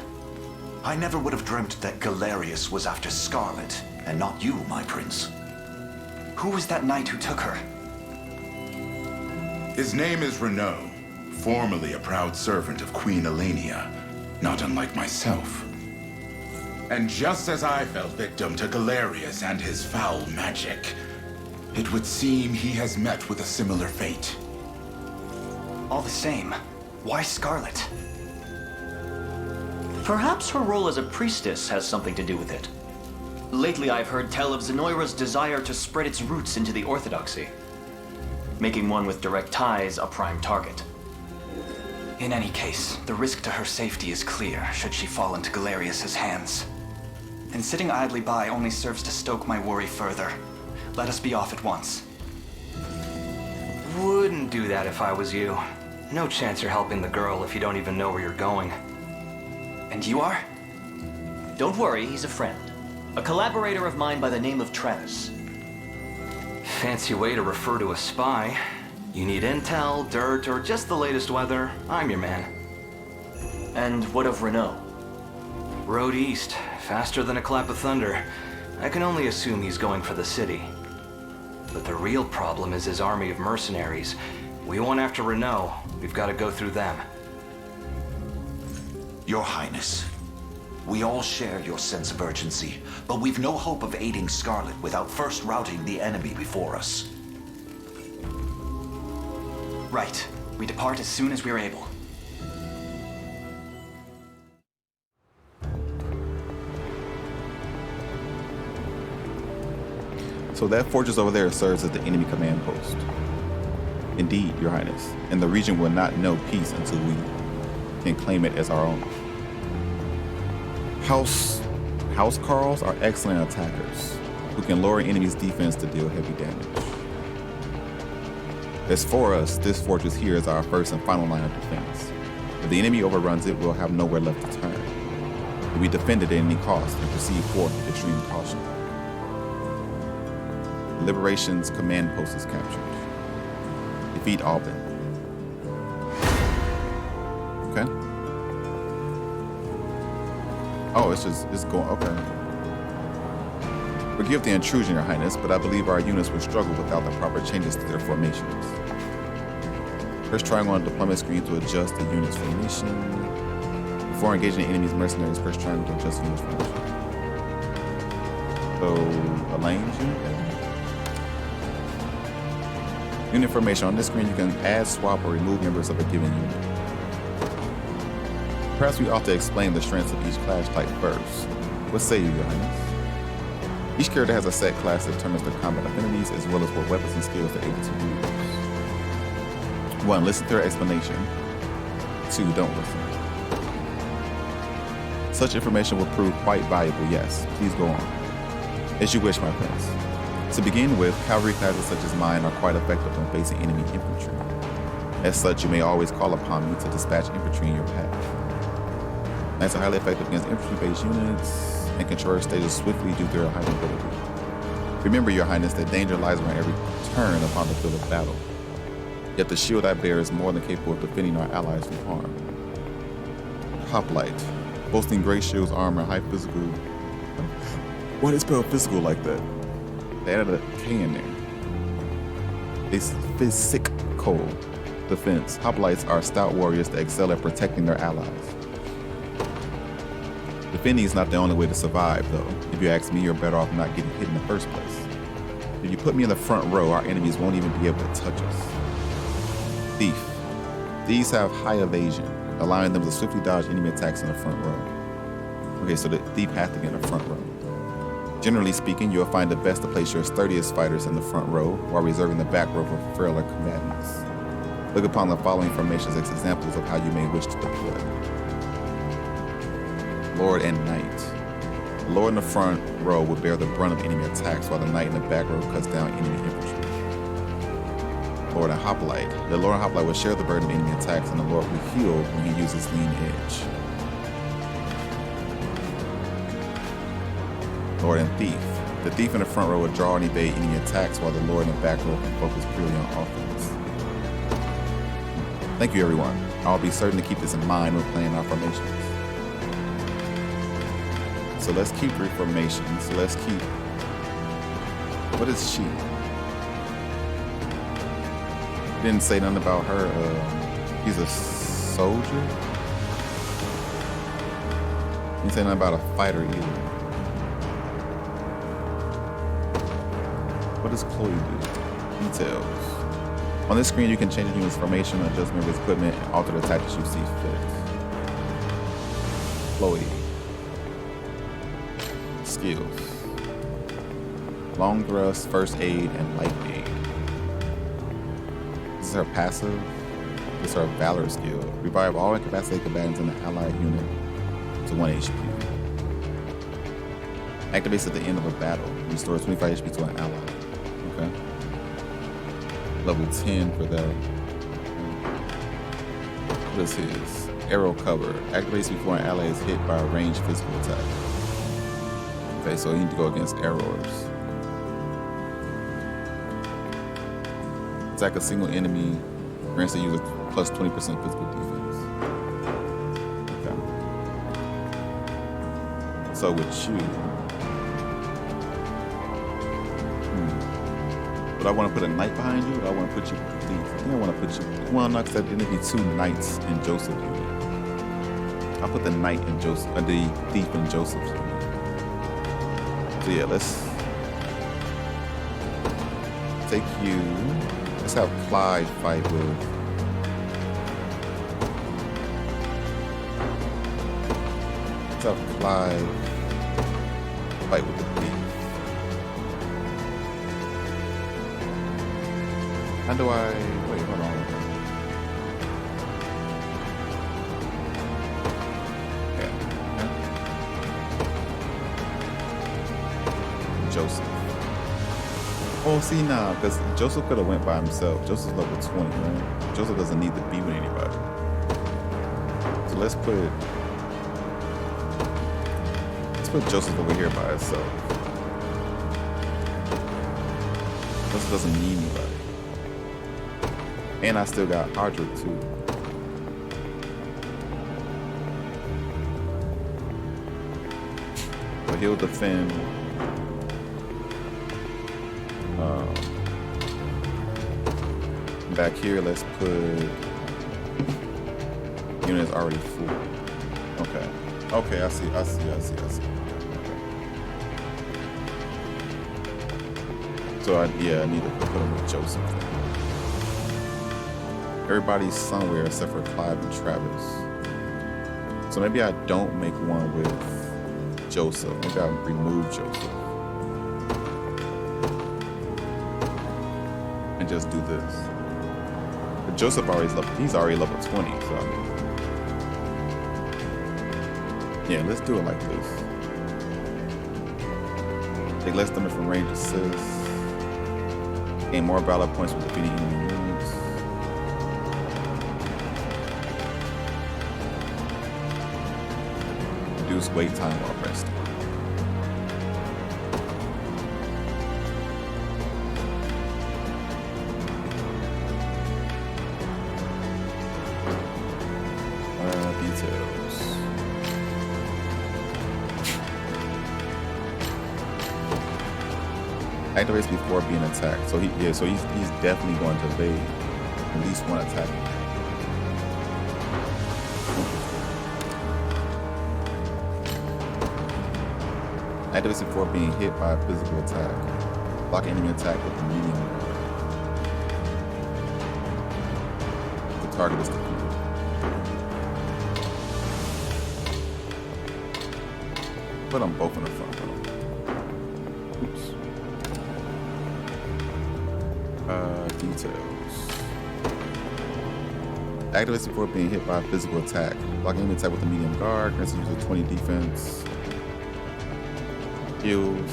I never would have dreamt that Galerius was after Scarlet, and not you, my prince. Who was that knight who took her? His name is Renault, formerly a proud servant of Queen Elenia, not unlike myself. And just as I fell victim to Galerius and his foul magic, it would seem he has met with a similar fate. All the same, why Scarlet? Perhaps her role as a priestess has something to do with it. Lately I've heard tell of Zenoira's desire to spread its roots into the Orthodoxy, making one with direct ties a prime target. In any case, the risk to her safety is clear should she fall into Galerius's hands. And sitting idly by only serves to stoke my worry further. Let us be off at once. Wouldn't do that if I was you. No chance you're helping the girl if you don't even know where you're going. And you are? Don't worry, he's a friend. A collaborator of mine by the name of Travis. Fancy way to refer to a spy. You need intel, dirt, or just the latest weather, I'm your man. And what of Renault? Road east, faster than a clap of thunder. I can only assume he's going for the city. But the real problem is his army of mercenaries. We went after Renault. We've got to go through them. Your Highness, we all share your sense of urgency, but we've no hope of aiding Scarlet without first routing the enemy before us. Right. We depart as soon as we are able. So that fortress over there serves as the enemy command post. Indeed, Your Highness, and the region will not know peace until we can claim it as our own. Housecarls are excellent attackers who can lower enemies' defense to deal heavy damage. As for us, this fortress here is our first and final line of defense. If the enemy overruns it, we'll have nowhere left to turn. If we defend it at any cost and proceed forth with extreme caution. Liberation's command post is captured. Defeat Alban. Okay. Oh, it's going, okay. Forgive the intrusion, Your Highness, but I believe our units would struggle without the proper changes to their formations. Press triangle on the deployment screen to adjust the unit's formation. Before engaging the enemy's mercenaries, press triangle to adjust the unit's formation. So, Elaine's unit? Unit information. On this screen, you can add, swap, or remove members of a given unit. Perhaps we ought to explain the strengths of each class type first. What say you, Your Highness? Each character has a set class that determines their combat affinities as well as what weapons and skills they're able to use. 1. Listen to their explanation. 2. Don't listen. Such information will prove quite valuable, yes. Please go on. As you wish, my prince. To begin with, cavalry classes such as mine are quite effective when facing enemy infantry. As such, you may always call upon me to dispatch infantry in your path. Knights are highly effective against infantry-based units and can traverse stages swiftly due to their high mobility. Remember, Your Highness, that danger lies around every turn upon the field of battle. Yet the shield I bear is more than capable of defending our allies from harm. Hoplite, boasting great shields, armor, high physical. Why did they spell physical like that? They added a K in there. It's physical defense. Hoplites are stout warriors that excel at protecting their allies. Defending is not the only way to survive, though. If you ask me, you're better off not getting hit in the first place. If you put me in the front row, our enemies won't even be able to touch us. Thief. These have high evasion, allowing them to swiftly dodge enemy attacks in the front row. Okay, so the thief has to be in the front row. Generally speaking, you'll find it best to place your sturdiest fighters in the front row while reserving the back row for frailer combatants. Look upon the following formations as examples of how you may wish to deploy. Lord and Knight. The Lord in the front row will bear the brunt of enemy attacks while the Knight in the back row cuts down enemy infantry. Lord and Hoplite. The Lord and Hoplite will share the burden of enemy attacks and the Lord will heal when he uses lean edge. Lord and Thief. The Thief in the front row will draw and evade enemy attacks while the Lord in the back row can focus purely on offense. Thank you, everyone. I'll be certain to keep this in mind when playing our formations. So let's keep three formations. Let's keep... What is she? Didn't say nothing about her. He's a soldier? Didn't say nothing about a fighter either. What does Chloe do? Details. On this screen, you can change the unit's formation, adjust members' equipment, and alter the tactics you see fit. Chloe. Skills. Long thrust, first aid, and light aid. This is her passive. This is her valor skill. Revive all incapacitated combatants in the allied unit to 1 HP. Activates at the end of a battle. Restores 25 HP to an ally. Okay. Level 10 for that. What is his? Arrow cover. Activates before an ally is hit by a ranged physical attack. Okay, so you need to go against arrows. Attack a single enemy. Grants the user plus 20% physical defense. Okay. So with you, but I want to put a knight behind you, or I want to put you with the thief? I think I want to put you. Well, no, because it'd be 2 knights in Joseph unit. I'll put the knight in Joseph, the thief in Joseph's unit. So yeah, let's take you. Let's have Clyde fight with. Let's have Clyde fight with the thief. How do I... Wait, hold on. Yeah. Joseph. Oh, see, nah, because Joseph could have went by himself. Joseph's level 20, right? Joseph doesn't need to be with anybody. So let's put Joseph over here by himself. Joseph doesn't need anybody. And I still got Hardrick too. But he'll defend. Back here, let's put units already full. Okay. Okay, I see. Okay. So I need to put him with Joseph. Everybody's somewhere except for Clive and Travis. So maybe I don't make one with Joseph. Maybe I remove Joseph. And just do this. But Joseph he's already level 20, so I mean. Yeah, let's do it like this. Take less damage from range assist. Gain more valor points with defeating enemy units. Reduce wait time while resting. Details. Activates before being attacked. So he's definitely going to evade at least one attack. Activates before being hit by a physical attack. Block enemy attack with the medium. The target is defeated. Put them both in the front. Oops. Details. Activates before being hit by a physical attack. Block enemy attack with the medium guard. Grants user 20 defense. Heals.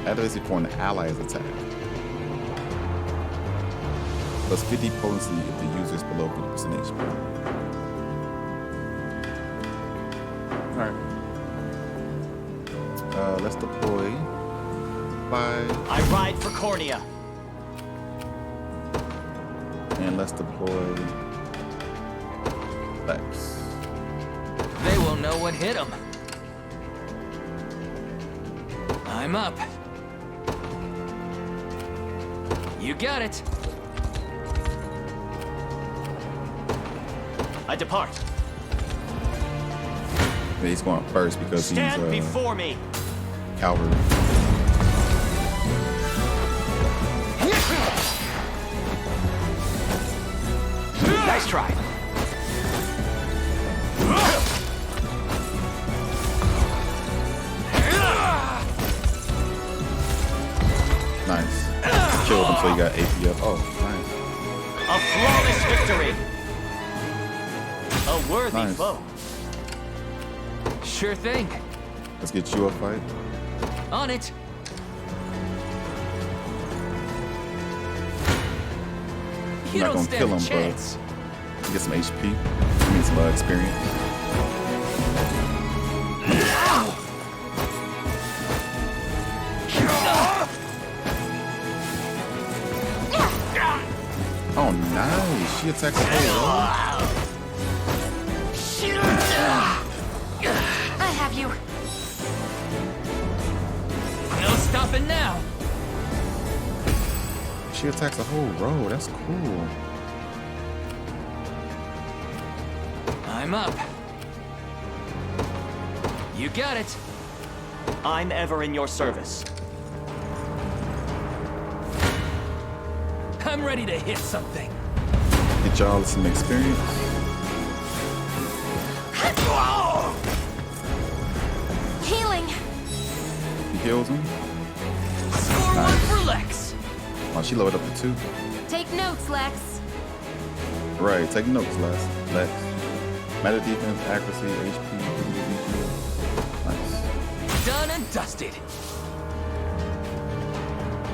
Activates before an ally is attacked. Plus 50 potency if the user is below 50% HP. Alright. Let's deploy 5. I ride for Cornea. And let's deploy Lex. They will know what hit them. I'm up. You got it. I depart. Yeah, he's going first because Stand he's before me. cavalry. Nice try. Nice. Killed him so he got AP up. Oh, nice. A flawless victory. A worthy Nice. foe. Sure thing. Let's get you a fight. On it. I'm not gonna kill him, but get some HP. Need some experience. Oh, nice. She attacks the whole I have you. No stopping now. She attacks the whole row. That's cool. I'm up. You got it. I'm ever in your service. I'm ready to hit something. Get y'all some experience. Healing. He heals him. Score one for Lex. Oh, she lowered up to 2. Take notes, Lex. Right, take notes, Lex. Matter defense, accuracy, HP, nice. Done and dusted.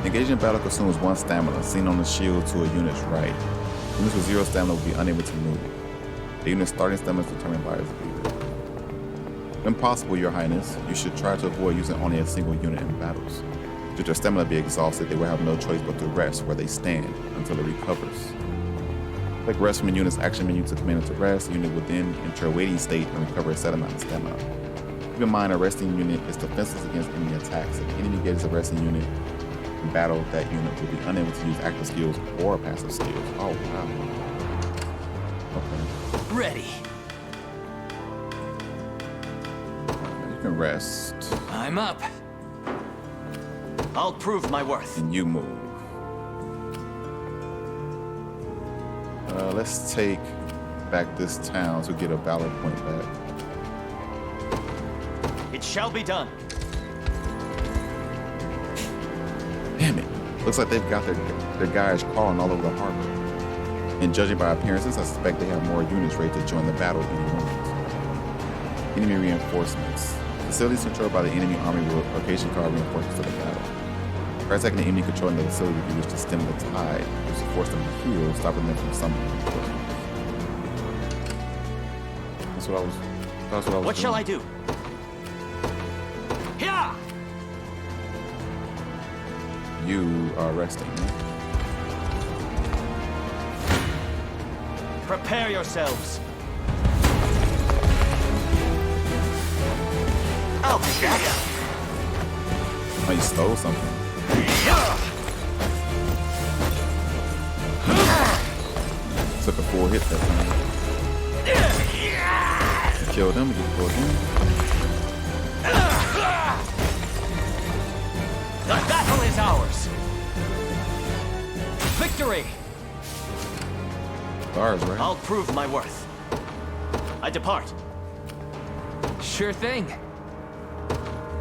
Engaging in battle consumes 1 stamina, seen on the shield to a unit's right. Units with 0 stamina will be unable to move. The unit's starting stamina is determined by its leader. When possible, Your Highness, you should try to avoid using only a single unit in battles. Should their stamina be exhausted, they will have no choice but to rest where they stand until it recovers. Click rest from the unit's action menu to command it to rest. The unit will then enter a waiting state and recover a set amount of stamina. Keep in mind, a resting unit is defenseless against enemy attacks. If the enemy gets a resting unit in battle, that unit will be unable to use active skills or passive skills. Oh, wow. Okay. Ready. You can rest. I'm up. I'll prove my worth. And you move. Let's take back this town to get a valor point back. It shall be done. Damn it. Looks like they've got their guys crawling all over the harbor. And judging by appearances, I suspect they have more units ready to join the battle any moment. Enemy reinforcements. Facilities controlled by the enemy army will occasionally call reinforcements to the battle. Try attacking the enemy controlling the facility if you wish to stem the tide, which will force them to heal, stopping them from summoning reinforcements. That's what I was What doing. shall I do? Yeah! You are resting, man. Prepare yourselves. I'll be back. Oh, you stole something. Took a full hit that time. You killed him, you get to go again. The battle is ours. Victory! Ours, right? I'll prove my worth. I depart. Sure thing.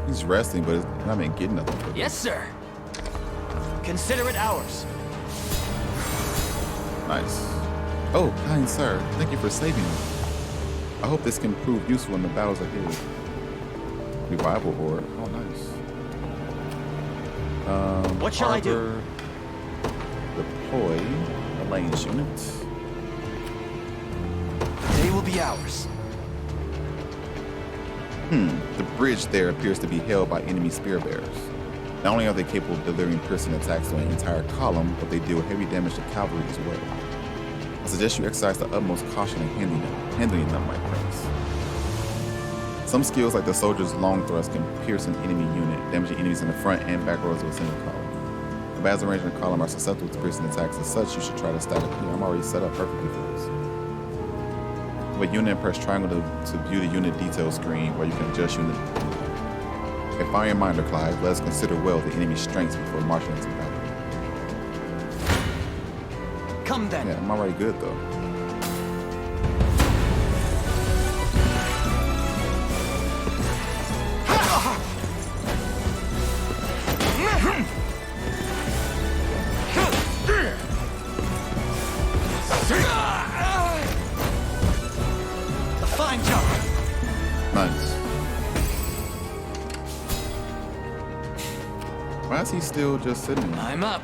He's resting, but I haven't getting nothing for Yes, sir. Consider it ours. Nice. Oh, kind sir, thank you for saving me. I hope this can prove useful in the battles ahead. Revival Horde. Oh, nice. What shall I do? Harbor, Deploy Elaine's unit. They will be ours. The bridge there appears to be held by enemy spear bearers. Not only are they capable of delivering piercing attacks to an entire column, but they deal heavy damage to cavalry as well. I suggest you exercise the utmost caution in handling them, my friends. Some skills like the soldier's long thrust can pierce an enemy unit, damaging enemies in the front and back rows of a single column. The battles arranged in a column are susceptible to piercing attacks. As such, you should try to stack up here. I'm already set up perfectly for this. With unit, press triangle to view the unit detail screen where you can adjust unit. A fire reminder, Clive. Let us consider well the enemy's strengths before marching into battle. Come then. Yeah, I'm already good though. A fine job. Nice. Why is he still just sitting there? I'm up.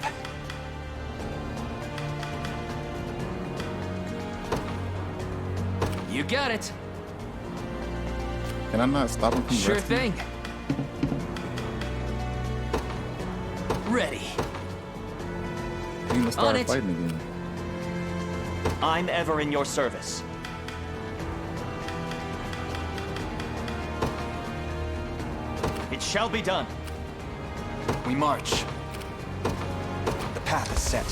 You got it. Can I not stop him from Sure resting? thing. Ready. He gonna On start it. fighting again. I'm ever in your service. It shall be done. We march. The path is set.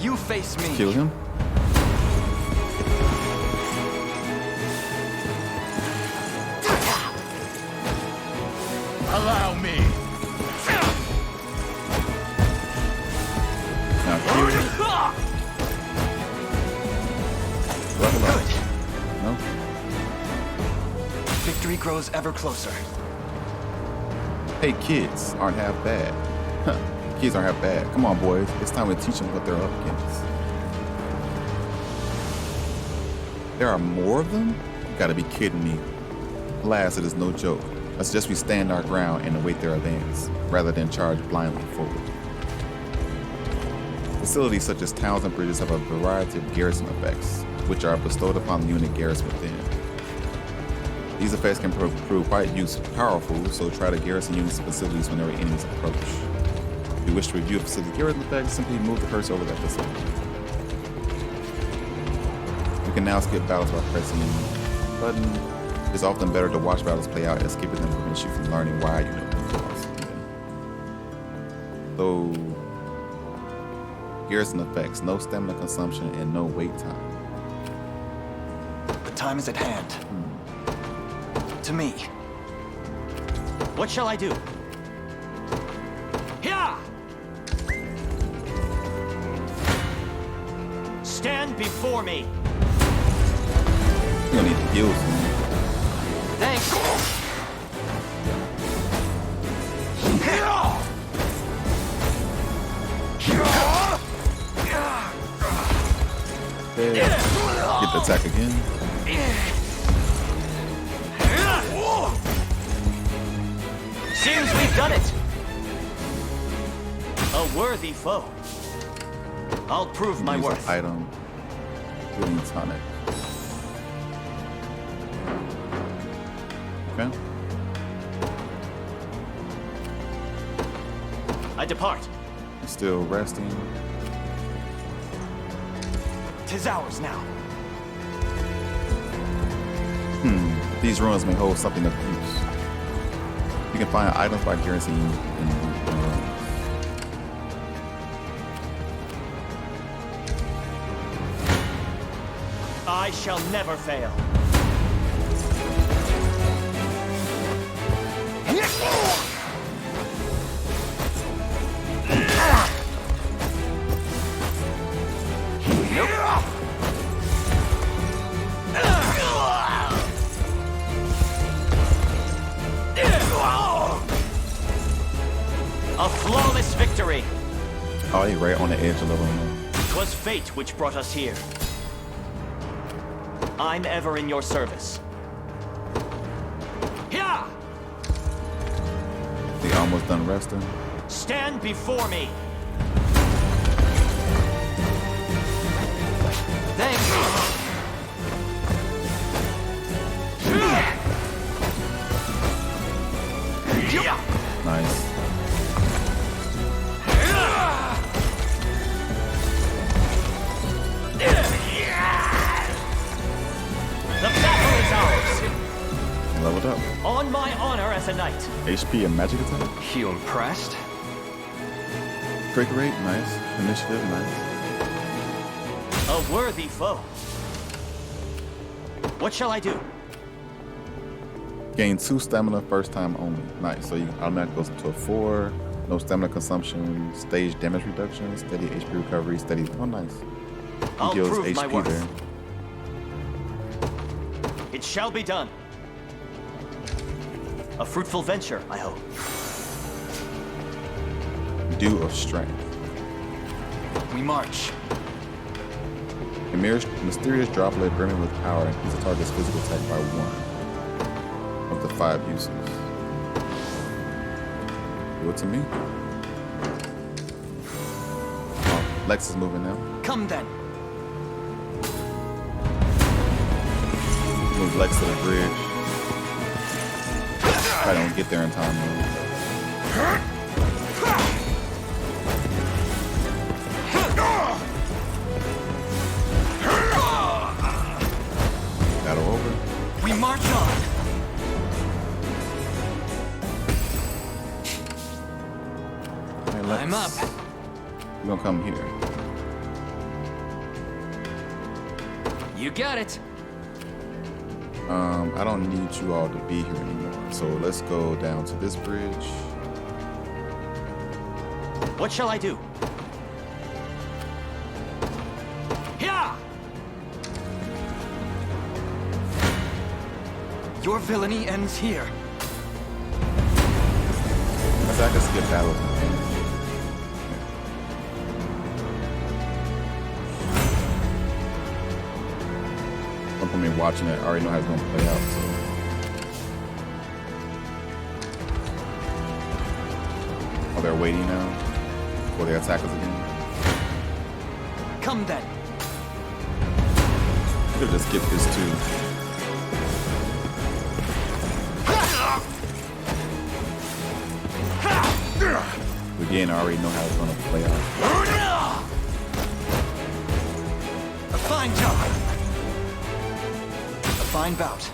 You face me. Kill him? Allow me. Now kill him. Level up. No? Victory grows ever closer. Hey, kids aren't half bad. Huh. Kids aren't half bad. Come on, boys. It's time to teach them what they're up against. There are more of them? You gotta be kidding me. Alas, it is no joke. I suggest we stand our ground and await their advance, rather than charge blindly forward. Facilities such as towns and bridges have a variety of garrison effects, which are bestowed upon the unit garrison within. These effects can prove quite powerful, so try to garrison units and facilities whenever enemies approach. If you wish to review a facility garrison effect, simply move the cursor over that facility. You can now skip battles by pressing the button. It's often better to watch battles play out, as skipping them prevents you from learning why you know them. So, garrison effects, no stamina consumption and no wait time. The time is at hand. to me. What shall I do? Here! Stand before me. You don't need to heal soon. Thanks. Get the attack again. Seems we've done it. A worthy foe. I'll prove my Use worth. an item. Healing tonic. Okay. I depart. You're still resting. 'Tis ours now. These ruins may hold something of use. You can find items by guaranteeing in ruins. I shall never fail. A flawless victory. Oh, you're right on the edge of level 1. 'Twas fate which brought us here. I'm ever in your service. Here! They almost done resting. Stand before me. Thanks. Nice. The battle is ours. Leveled up. On my honor as a knight. HP and magic attack. You impressed? Break rate, nice. Initiative, nice. A worthy foe. What shall I do? Gain 2 stamina first time only. Nice. So you automatically goes to a 4. No stamina consumption. Stage damage reduction. Steady HP recovery. Steady. Oh, nice. I'll Heals prove my HP worth. there. It shall be done. A fruitful venture, I hope. Dew of strength. We march. A mysterious droplet brimming with power increases the target's physical attack by 1. Up to 5 uses. Do it to me. Oh, Lex is moving now. Come then. Move Lex to the bridge. I don't get there in time though. Battle over. We march on. Hey, Lex, I'm up. You're gonna come here. You got it. I don't need you all to be here anymore. So let's go down to this bridge. What shall I do? Here! Your villainy ends here. Because I can skip battles. From me watching it, I already know how it's going to play out. So. Oh, they're waiting now before they attack us again. Come then. I could just skip this too. Again, I already know how it's going to play out. A fine job. A fine bout.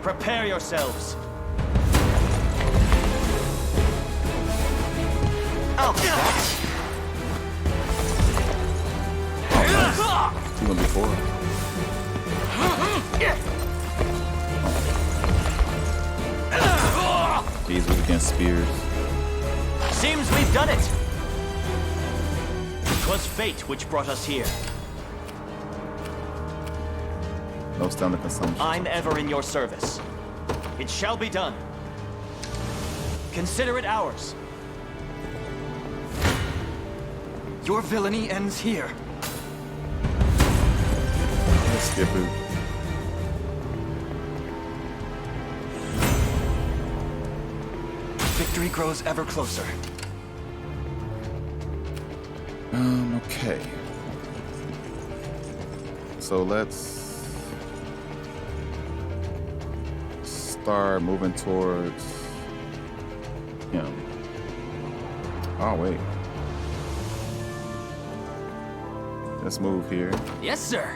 Prepare yourselves. Oh, nice. 2 and before. These was against spears. Seems we've done it. 'Twas fate which brought us here. No stomach consumption. I'm ever in your service. It shall be done. Consider it ours. Your villainy ends here. Let's skip it. Victory grows ever closer. Okay. So let's start moving towards him. Oh, wait. Let's move here. Yes, sir.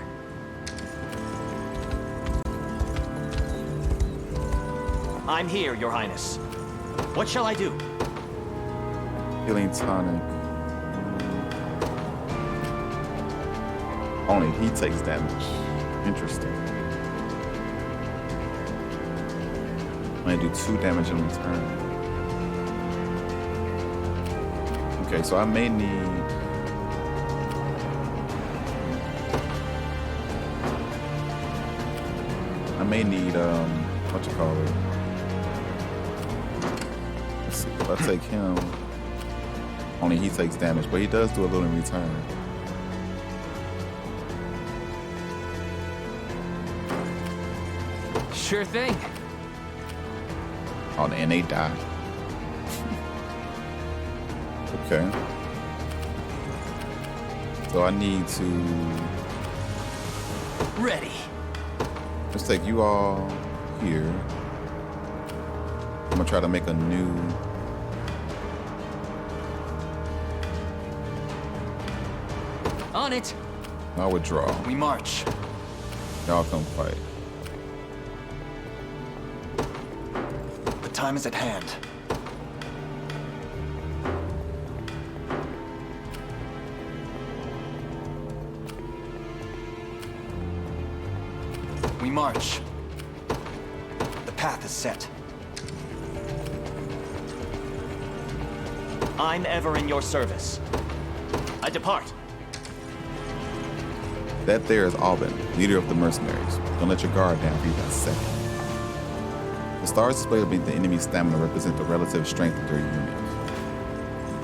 I'm here, Your Highness. What shall I do? Healing tonic. Only he takes damage. Interesting. I'm gonna do 2 damage in return. Okay, so I may need... what you call it? Let's see, if I take him, only he takes damage, but he does do a little in return. Sure thing. Oh, and they die. Okay. So I need to... Ready. Let's take you all here. I'm gonna try to make a new... On it. I'll withdraw. We march. Y'all come fight. The time is at hand. We march. The path is set. I'm ever in your service. I depart. That there is Alban, leader of the mercenaries. Don't let your guard down for even a second. The stars displayed beneath the enemy's stamina represent the relative strength of their unit.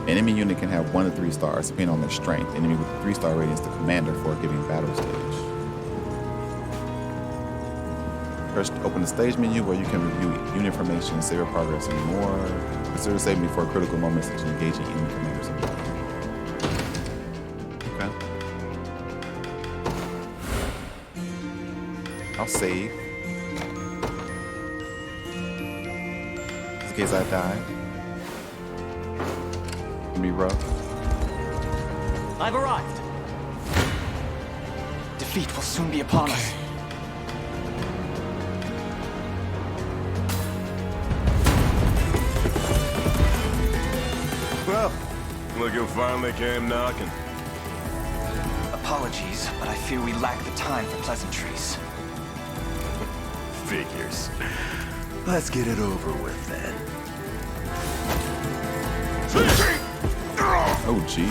An enemy unit can have 1 to 3 stars depending on their strength. The enemy with a 3-star rating is the commander for a given battle stage. First, open the stage menu where you can review unit information, save your progress, and more. Consider saving before critical moments such as engaging enemy commanders in battle. Okay. I'll save. Just in case I die. It'll be rough. I've arrived. Defeat will soon be upon us. Well, look who finally came knocking. Apologies, but I fear we lack the time for pleasantries. Figures. Let's get it over with then. Oh, gee.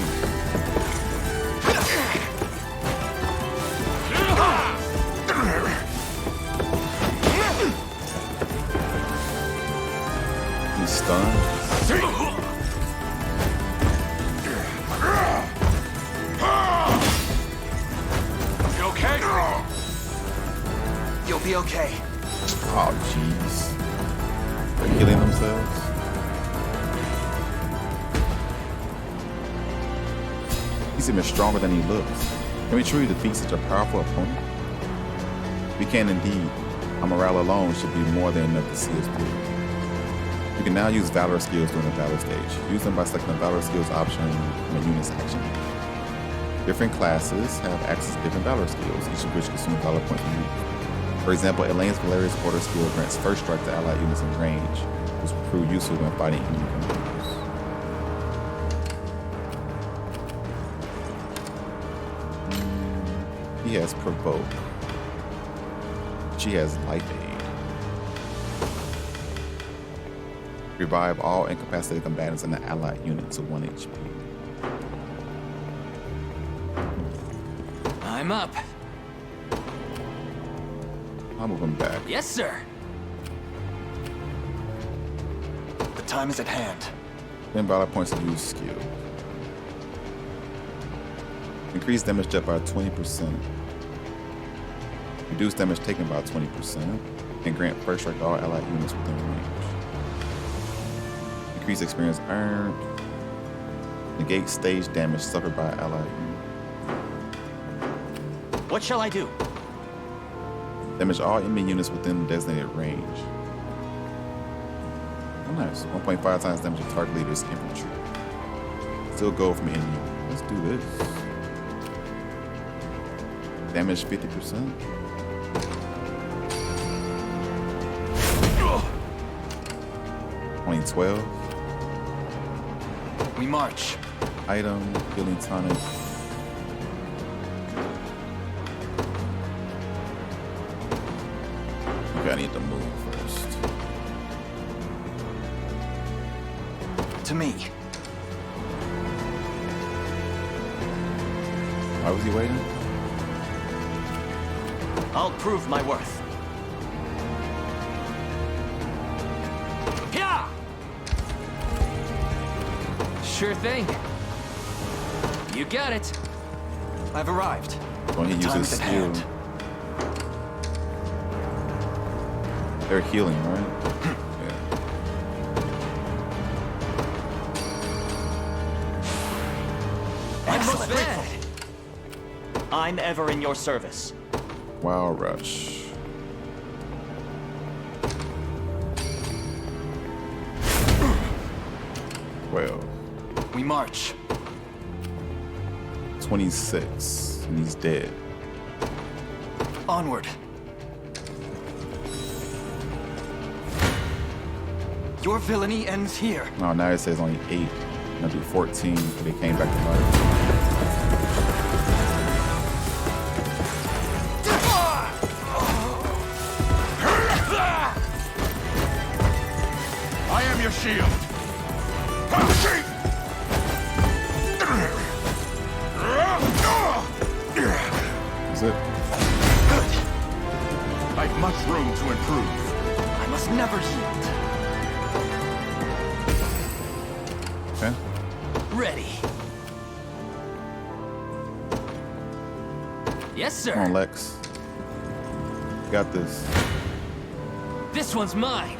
He's stunned. You okay? You'll be okay. Oh, jeez. They're killing themselves. He's even stronger than he looks. Can we truly defeat such a powerful opponent? We can indeed. Our morale alone should be more than enough to see us through. You can now use Valor skills during the battle stage. Use them by selecting the Valor skills option from a unit's action. Different classes have access to different Valor skills, each of which consume Valor points from you. For example, Elaine's Valerius Order skill grants first strike to allied units in range, which will prove useful when fighting enemy commanders. He has Provoke. She has life aid. Revive all incapacitated combatants in the allied unit to 1 HP. I'm up. I'll move him back. Yes, sir. The time is at hand. 10 battle points to use skill. Increase damage dealt by 20%. Reduce damage taken by 20%. And grant first strike to all allied units within range. Increase experience earned. Negate stage damage suffered by allied unit. What shall I do? Damage all enemy units within designated range. Oh, nice. 1.5 times damage of target leader's infantry. Still go from enemy. Let's do this. Damage 50%. Only 12. We march. Item, healing tonic. Okay, I need to move first. To me. Why was he waiting? I'll prove my worth. Yeah! Sure thing. You got it. I've arrived. When he uses at skill. hand. They're healing, right? Yeah. I'm most Excellent. grateful. I'm ever in your service. Wild Rush. Well, We march. 26, and he's dead. Onward. Your villainy ends here. No, now it says only 8. That'd be 14, but they came back to life. I am your shield. Is it? I've much room to improve. I must never yield. Okay. Ready. Yes, sir. Come on, Lex. Got this. This one's mine.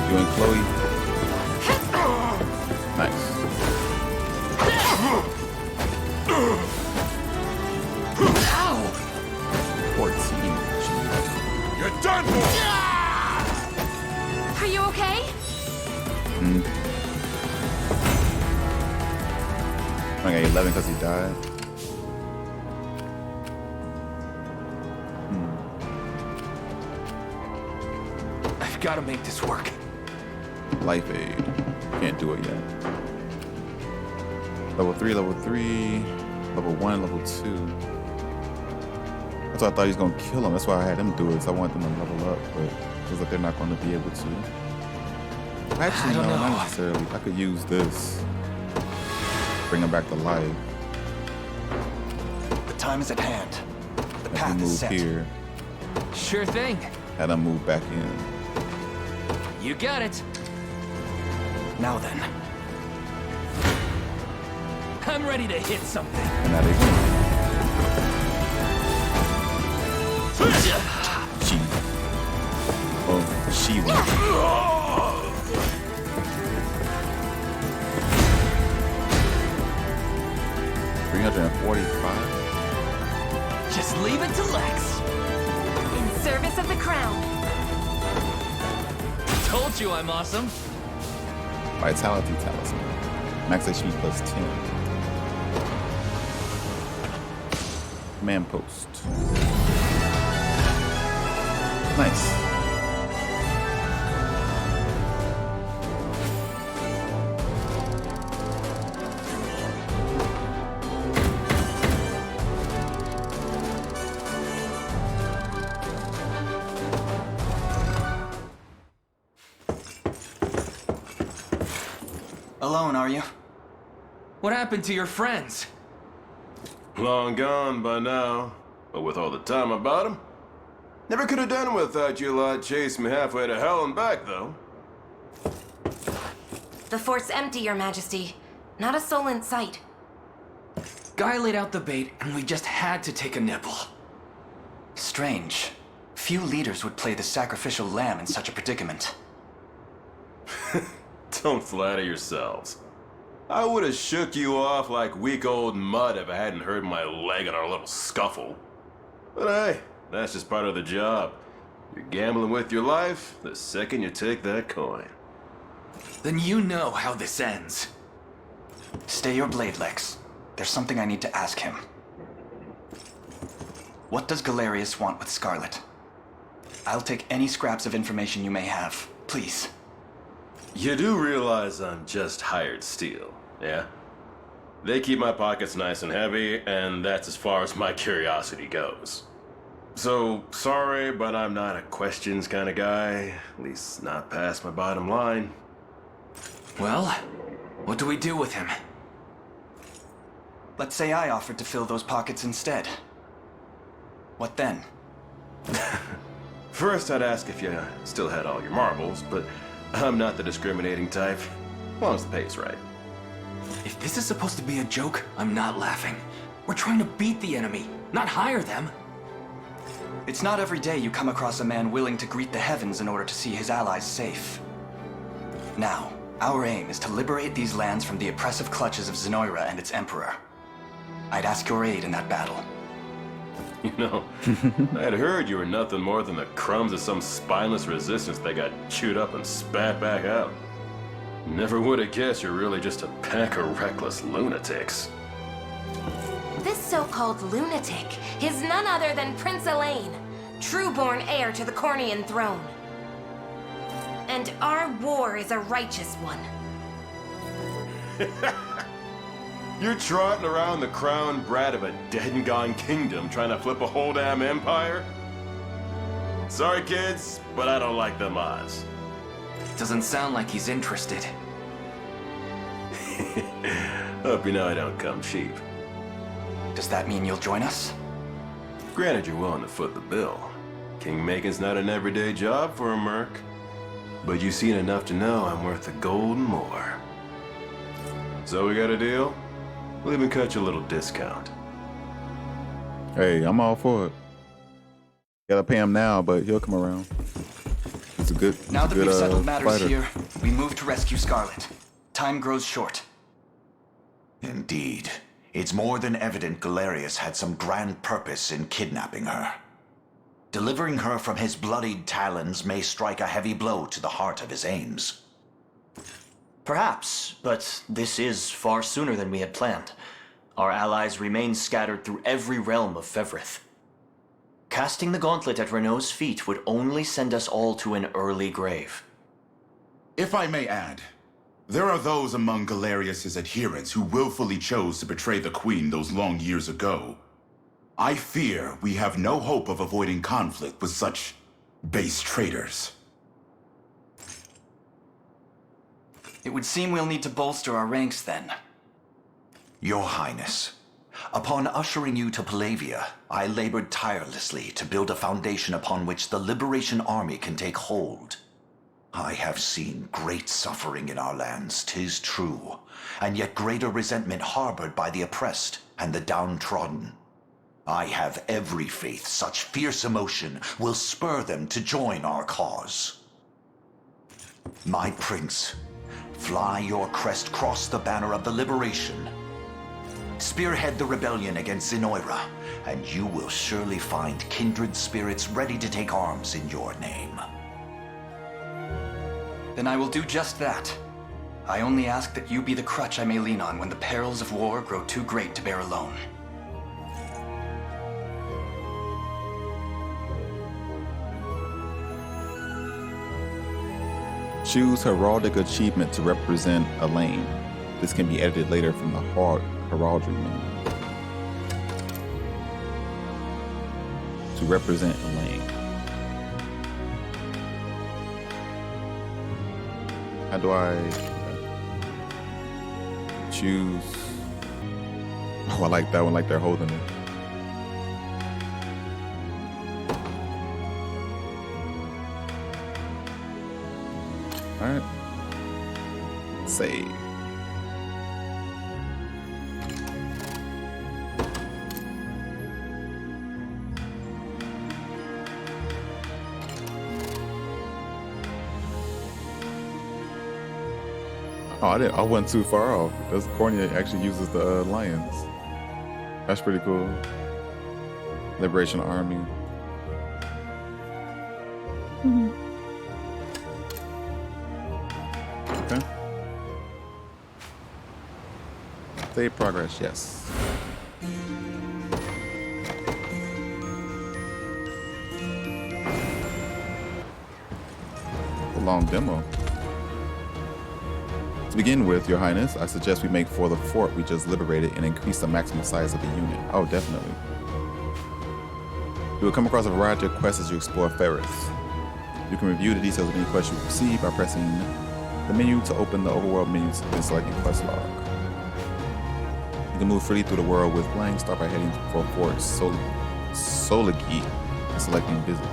You and Chloe. Nice. Ow! 14. You're done for! Are you okay? I got 11 because he died. I've got to make this work. Life aid. Can't do it yet. Level 3, level 3, level 1, level 2. That's why I thought he was going to kill him. That's why I had him do it, because I want them to level up, but it looks like they're not going to be able to. Actually, no, not necessarily. I could use this. Bring him back to life. The time is at hand. The I path can is move set. here. Sure thing. Had him move back in. You got it. Now then. I'm ready to hit something. And now they She. Oh, she went. 345. Just leave it to Lex. In service of the crown. Told you I'm awesome. Vitality Talisman. Max HP plus 10. Command post. Nice. Alone, are you? What happened to your friends? Long gone by now. But with all the time about them. Never could have done without you lot chasing me halfway to hell and back, though. The fort's empty, Your Majesty. Not a soul in sight. Guy laid out the bait, and we just had to take a nibble. Strange. Few leaders would play the sacrificial lamb in such a predicament. Don't flatter yourselves. I would have shook you off like weak old mud if I hadn't hurt my leg in our little scuffle. But hey, that's just part of the job. You're gambling with your life the second you take that coin. Then you know how this ends. Stay your blade, Lex. There's something I need to ask him. What does Galerius want with Scarlet? I'll take any scraps of information you may have, please. You do realize I'm just hired steel, yeah? They keep my pockets nice and heavy, and that's as far as my curiosity goes. So, sorry, but I'm not a questions kind of guy. At least not past my bottom line. Well, what do we do with him? Let's say I offered to fill those pockets instead. What then? First, I'd ask if you still had all your marbles, but I'm not the discriminating type. As long as the pay's right. If this is supposed to be a joke, I'm not laughing. We're trying to beat the enemy, not hire them. It's not every day you come across a man willing to greet the heavens in order to see his allies safe. Now, our aim is to liberate these lands from the oppressive clutches of Zenoira and its emperor. I'd ask your aid in that battle. You know, I'd heard you were nothing more than the crumbs of some spineless resistance that got chewed up and spat back out. Never would have guessed you're really just a pack of reckless lunatics. This so-called lunatic is none other than Prince Elaine, true-born heir to the Cornian throne. And our war is a righteous one. You're trotting around the crowned brat of a dead and gone kingdom trying to flip a whole damn empire? Sorry, kids, but I don't like them odds. Doesn't sound like he's interested. Hope you know I don't come cheap. Does that mean you'll join us? Granted, you're willing to foot the bill. King-making's not an everyday job for a merc. But you've seen enough to know I'm worth a gold and more. So we got a deal? We'll even cut you a little discount. Hey, I'm all for it. Gotta pay him now, but he'll come around. He's a good. Now that we've settled matters fighter. here, we move to rescue Scarlet. Time grows short. Indeed. It's more than evident Galerius had some grand purpose in kidnapping her. Delivering her from his bloodied talons may strike a heavy blow to the heart of his aims. Perhaps, but this is far sooner than we had planned. Our allies remain scattered through every realm of Fevrith. Casting the gauntlet at Renault's feet would only send us all to an early grave. If I may add, there are those among Galerius's adherents who willfully chose to betray the Queen those long years ago. I fear we have no hope of avoiding conflict with such base traitors. It would seem we'll need to bolster our ranks then. Your Highness, upon ushering you to Palavia, I labored tirelessly to build a foundation upon which the Liberation Army can take hold. I have seen great suffering in our lands, 'tis true, and yet greater resentment harbored by the oppressed and the downtrodden. I have every faith such fierce emotion will spur them to join our cause. My prince, fly your crest across the banner of the liberation. Spearhead the rebellion against Zenoira, and you will surely find kindred spirits ready to take arms in your name. Then I will do just that. I only ask that you be the crutch I may lean on when the perils of war grow too great to bear alone. Choose heraldic achievement to represent Elaine. This can be edited later from the heraldry menu. To represent Elaine. How do I... choose. Oh, I like that one, like they're holding it. All right. Save. Oh, I wasn't too far off. This Cornea actually uses the lions. That's pretty cool. Liberation Army. Okay. Save progress, yes. A long demo. To begin with, Your Highness, I suggest we make for the fort we just liberated and increase the maximum size of the unit. Oh, definitely. You will come across a variety of quests as you explore Ferris. You can review the details of any quest you receive by pressing the menu to open the overworld menu and selecting quest log. You can move freely through the world with flying. Start by heading for Fort Solagi and selecting visit.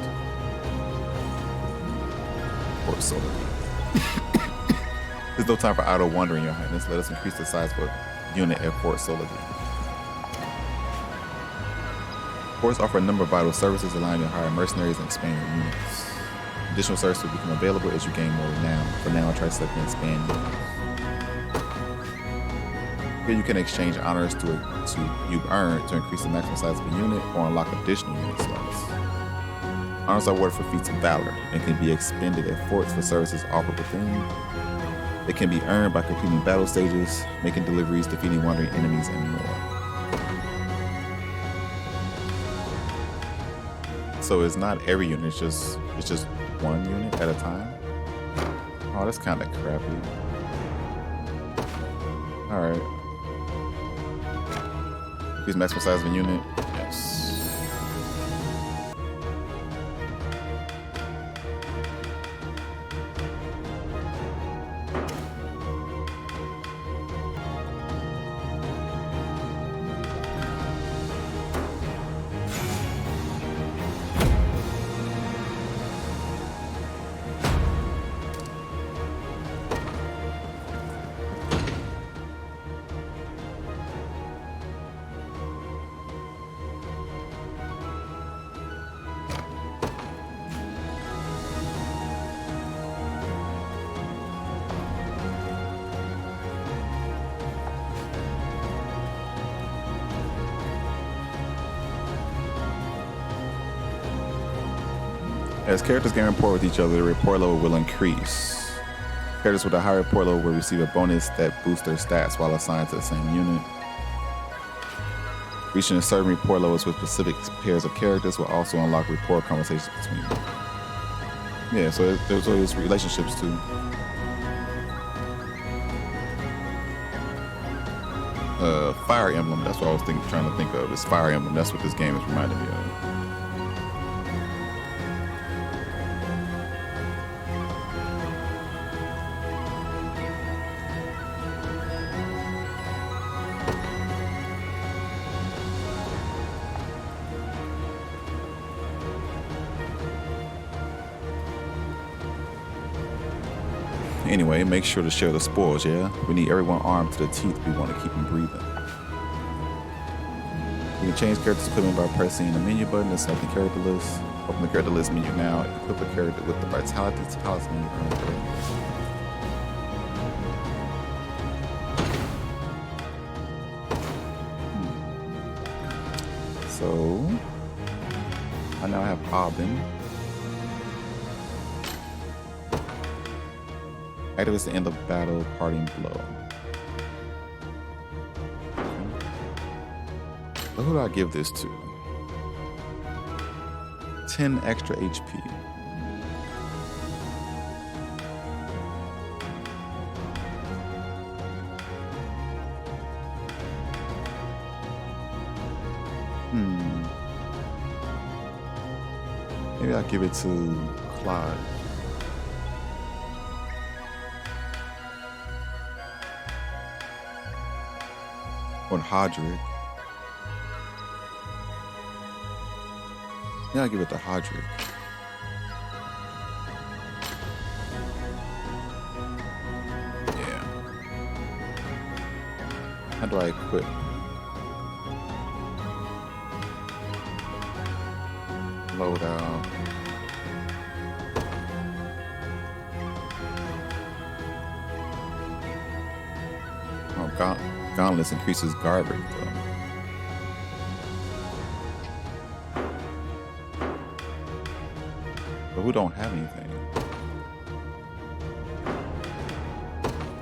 Fort Solagi. There's no time for idle wandering, Your Highness. Let us increase the size of a unit at Fort Solagi. Forts offer a number of vital services, allowing you to hire mercenaries and expand your units. Additional services will become available as you gain more renown. For now, try selecting expand units. Here you can exchange honors you've earned to increase the maximum size of a unit or unlock additional unit slots. Honors are awarded for feats of valor and can be expended at forts for services offered within. They can be earned by completing battle stages, making deliveries, defeating wandering enemies, and more. So it's not every unit, it's just one unit at a time. Oh, that's kind of crappy. All right. Increase maximum size of a unit. Yes. As characters gain rapport with each other, the rapport level will increase. Characters with a higher rapport level will receive a bonus that boosts their stats while assigned to the same unit. Reaching a certain rapport levels with specific pairs of characters will also unlock rapport conversations between them. Yeah, so there's always relationships too. Fire Emblem, that's what I was trying to think of. It's Fire Emblem, that's what this game is reminding me of. Anyway, make sure to share the spoils, yeah? We need everyone armed to the teeth. We want to keep them breathing. You can change characters' equipment by pressing the menu button and selecting character list. Open the character list menu now. Equip a character with the Vitality talisman you earned earlier. So, I now have Aubin. Activates the end of battle parting blow. So who do I give this to? 10 extra HP. Maybe I'll give it to Claude. Or Hodrick. Yeah, I'll give it to Hodrick. Yeah. How do I equip? Load out. Oh, Gauntlets increases guard rate though. But who don't have anything?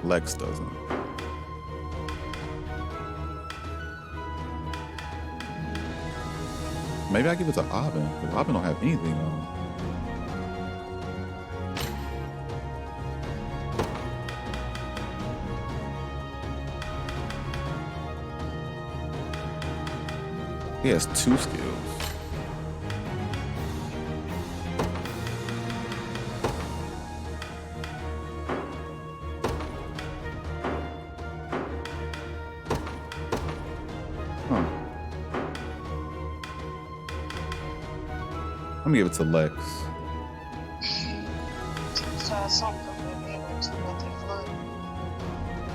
Lex doesn't. Maybe I give it to Abin, because Abin don't have anything on. He has 2 skills. Huh. I'm gonna give it to Lex.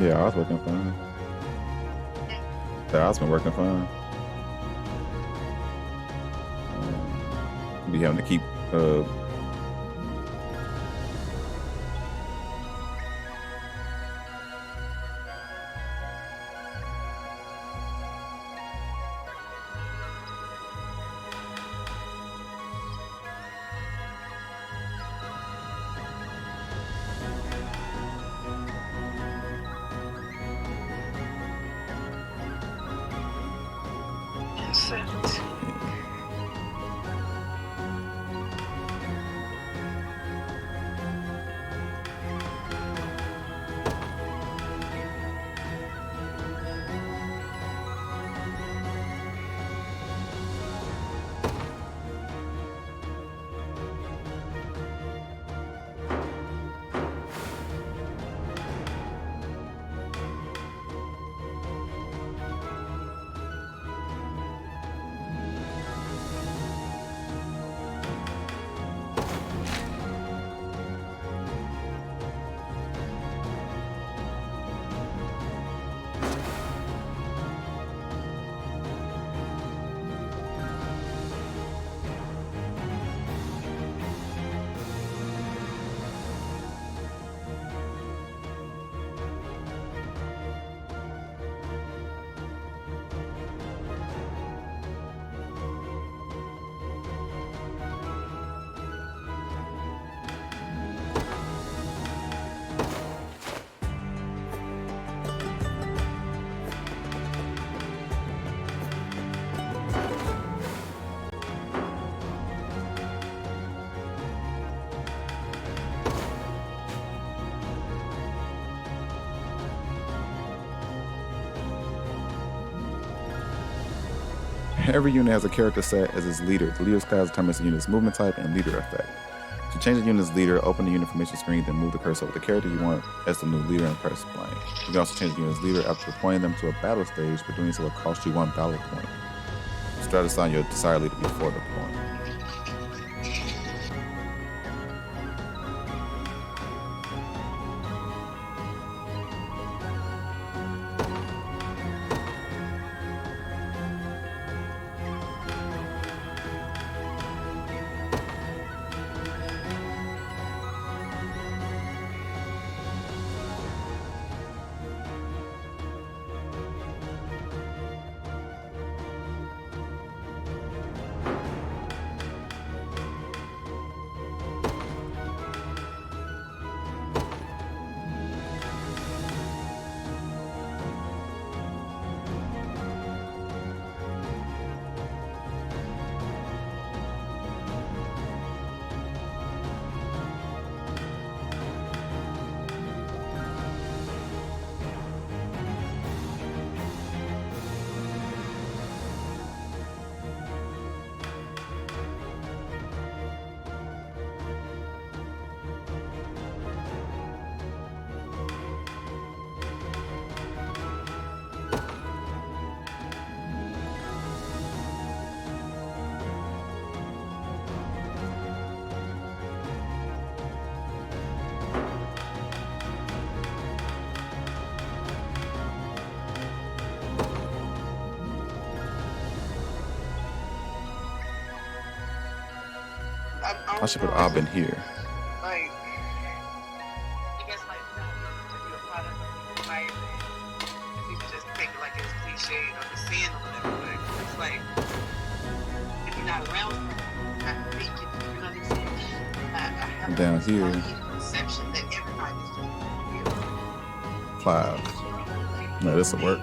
Yeah, I was working fine. Yeah, I was been working fine. Be having to keep every unit has a character set as its leader. The leader's class determines the unit's movement type and leader effect. To change the unit's leader, open the unit information screen, then move the cursor over the character you want as the new leader and press blank. You can also change the unit's leader after deploying them to a battle stage, but doing so will cost you 1 battle point. Strategize your desired leader before deploying. I should put Ob in here. Like, I guess like if you're a product of the environment, people just take it like it's cliche or the sin or whatever. But it's like if you're not around, I think it, you know what I'm saying. I have Down here. a perception that everybody's doing it. 5. No, this will work.